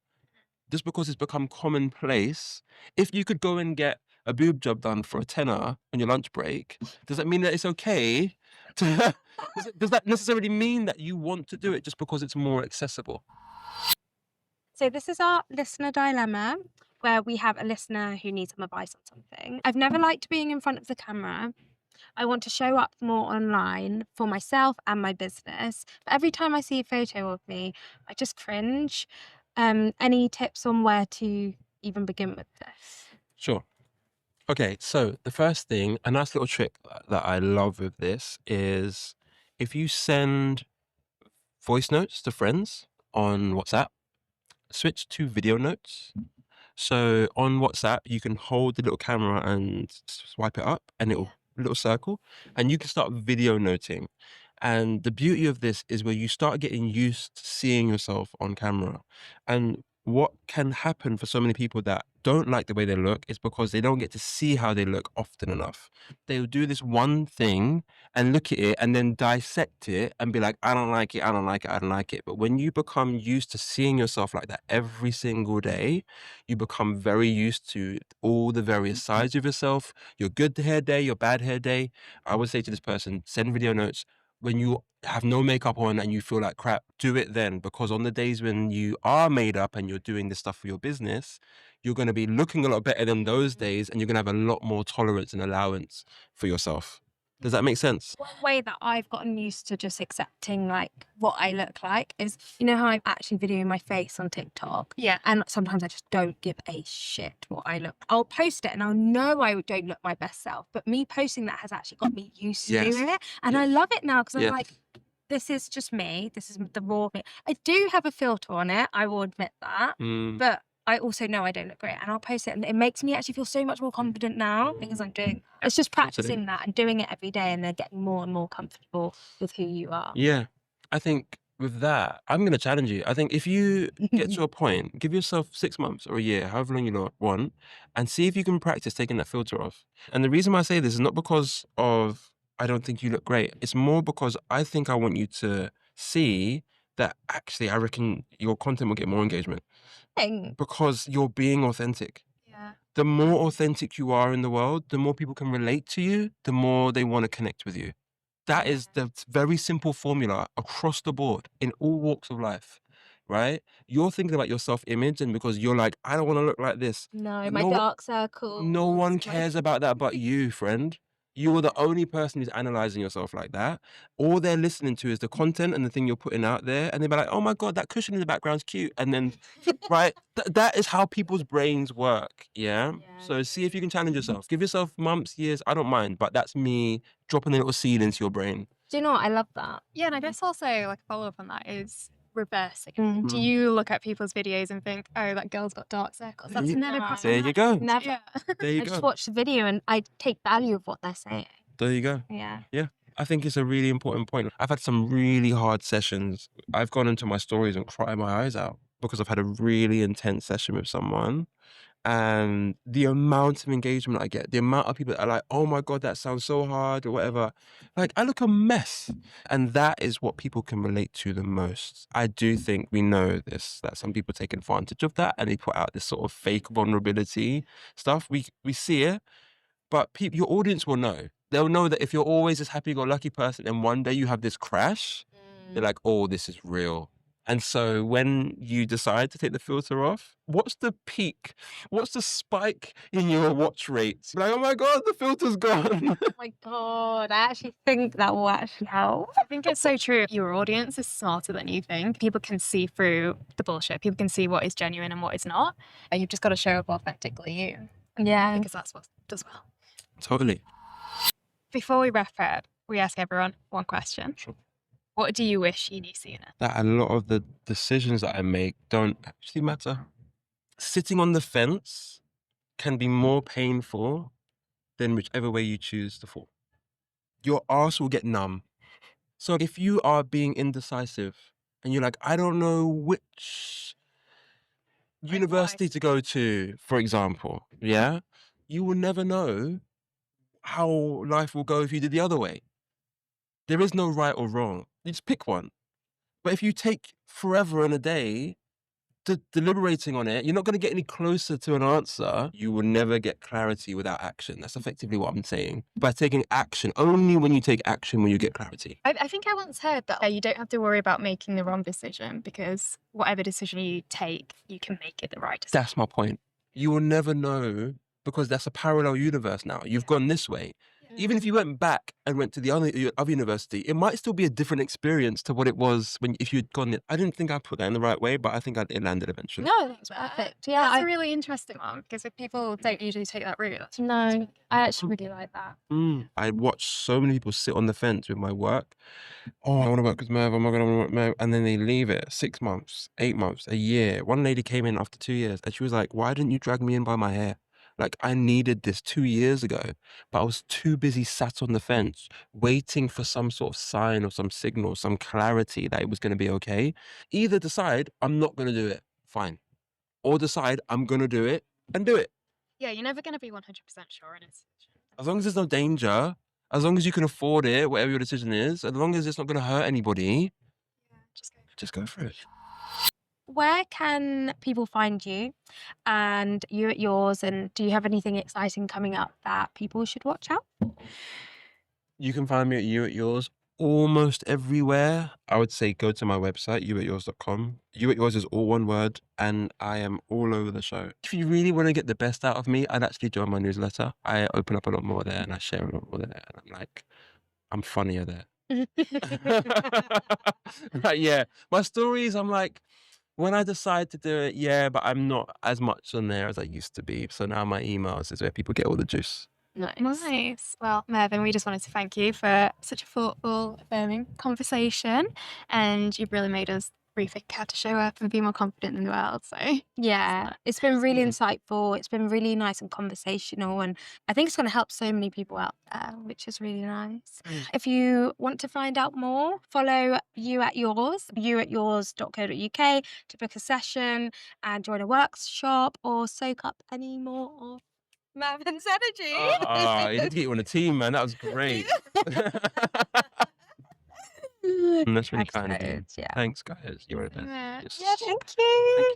just because it's become commonplace, if you could go and get a boob job done for a tenner on your lunch break, does that mean that it's okay to... Does that necessarily mean that you want to do it just because it's more accessible? So this is our listener dilemma, where we have a listener who needs some advice on something. I've never liked being in front of the camera. I want to show up more online for myself and my business. But every time I see a photo of me, I just cringe. Any tips on where to even begin with this? Sure. Okay, so the first thing, a nice little trick that I love with this is if you send voice notes to friends on WhatsApp, switch to video notes. So on WhatsApp, you can hold the little camera and swipe it up, and it'll little circle, and you can start video noting. And the beauty of this is where you start getting used to seeing yourself on camera. And what can happen for so many people that don't like the way they look is because they don't get to see how they look often enough. They'll do this one thing and look at it and then dissect it and be like, I don't like it, I don't like it, I don't like it. But when you become used to seeing yourself like that every single day, you become very used to all the various sides of yourself, your good hair day, your bad hair day. I would say to this person, send video notes. When you have no makeup on and you feel like crap, do it then, because on the days when you are made up and you're doing this stuff for your business, you're going to be looking a lot better than those days, and you're going to have a lot more tolerance and allowance for yourself. Does that make sense? One way that I've gotten used to just accepting like what I look like is, you know how I'm actually videoing my face on TikTok? Yeah. And sometimes I just don't give a shit what I look. I'll post it and I'll know I don't look my best self, but me posting that has actually got me used to it. And I love it now because I'm like, this is just me. This is the raw me. I do have a filter on it, I will admit that. But I also know I don't look great, and I'll post it, and it makes me actually feel so much more confident now because I'm doing. It's just practicing that and doing it every day, and then getting more and more comfortable with who you are. Yeah, I think with that, I'm going to challenge you. I think if you get to a point, give yourself 6 months or a year, however long you want, and see if you can practice taking that filter off. And the reason why I say this is not because of I don't think you look great. It's more because I think I want you to see that actually I reckon your content will get more engagement because you're being authentic. Yeah. The more authentic you are in the world, the more people can relate to you, the more they want to connect with you. That is the very simple formula across the board in all walks of life, right? You're thinking about your self-image, and because you're like, I don't want to look like this. No, But my dark circles. No one cares about that but you, friend. You are the only person who's analyzing yourself like that. All they're listening to is the content and the thing you're putting out there. And they'll be like, oh my God, that cushion in the background's cute. And then, right, that is how people's brains work, yeah? So see if you can challenge yourself. Give yourself months, years, I don't mind. But that's me dropping a little seed into your brain. Do you know what? I love that. Yeah, and I guess also like a follow-up on that is reversing. Mm. Do you look at people's videos and think, oh, that girl's got dark circles? That's never crossed my There you mind. go. Never. Yeah. There you I go. just watch the video and I take value of what they're saying. There you go. Yeah. I think it's a really important point. I've had some really hard sessions. I've gone into my stories and cried my eyes out because I've had a really intense session with someone. And the amount of engagement I get, the amount of people that are like, oh my God, that sounds so hard or whatever. Like, I look a mess. And that is what people can relate to the most. I do think we know this, that some people take advantage of that and they put out this sort of fake vulnerability stuff. We see it, but your audience will know. They'll know that if you're always this happy-go-lucky person and one day you have this crash, they're like, oh, this is real. And so when you decide to take the filter off, what's the peak? What's the spike in your watch rates? Like, oh my God, the filter's gone. Oh my God, I actually think that will actually help. I think it's so true. Your audience is smarter than you think. People can see through the bullshit. People can see what is genuine and what is not. And you've just got to show up authentically you. Yeah. Because that's what does well. Totally. Before we wrap it, we ask everyone one question. Sure. What do you wish you knew sooner? That a lot of the decisions that I make don't actually matter. Sitting on the fence can be more painful than whichever way you choose to fall. Your arse will get numb. So if you are being indecisive and you're like, I don't know which university to go to, for example, yeah, you will never know how life will go if you did the other way. There is no right or wrong. You just pick one. But if you take forever and a day deliberating on it, you're not going to get any closer to an answer. You will never get clarity without action. That's effectively what I'm saying. By taking action, only when you take action will you get clarity. I think I once heard that you don't have to worry about making the wrong decision because whatever decision you take, you can make it the right decision. That's my point. You will never know because that's a parallel universe now. You've gone this way. Even if you went back and went to the other university, it might still be a different experience to what it was if you'd gone. I didn't think I put that in the right way, but I think it landed eventually. No, that's perfect. Yeah, That's a really interesting one because if people don't usually take that route, that's No, I actually really like that. I watch so many people sit on the fence with my work. Oh, I want to work with Merv. I'm not going to work with Merv. And then they leave it 6 months, 8 months, a year. One lady came in after 2 years and she was like, why didn't you drag me in by my hair? Like, I needed this 2 years ago, but I was too busy sat on the fence, waiting for some sort of sign or some signal, some clarity that it was going to be okay. Either decide, I'm not going to do it, fine. Or decide, I'm going to do it and do it. Yeah, you're never going to be 100% sure in it. As long as there's no danger, as long as you can afford it, whatever your decision is, as long as it's not going to hurt anybody, just go for it. Where can people find you and you at yours? And do you have anything exciting coming up that people should watch out for? You can find me at You at Yours almost everywhere. I would say go to my website, youatyours.com. You at Yours is all one word, and I am all over the show. If you really want to get the best out of me, I'd actually join my newsletter. I open up a lot more there and I share a lot more there. And I'm funnier there. Like, yeah, my stories, I'm like, when I decide to do it, yeah, but I'm not as much on there as I used to be. So now my emails is where people get all the juice. Nice. Well, Mervyn, we just wanted to thank you for such a thoughtful, affirming conversation. And you've really made us rethink how to show up and be more confident in the world. So Yeah, it's been really insightful. It's been really nice and conversational, and I think it's going to help so many people out there, which is really nice. If you want to find out more, follow You at Yours, youatyours.co.uk, to book a session and join a workshop or soak up any more of Mervyn's energy. You need to get you on a team, man. That was great. That's really kind of you. Yeah. Thanks, guys. You're the best. Yeah, Yes. thank you. Thank you.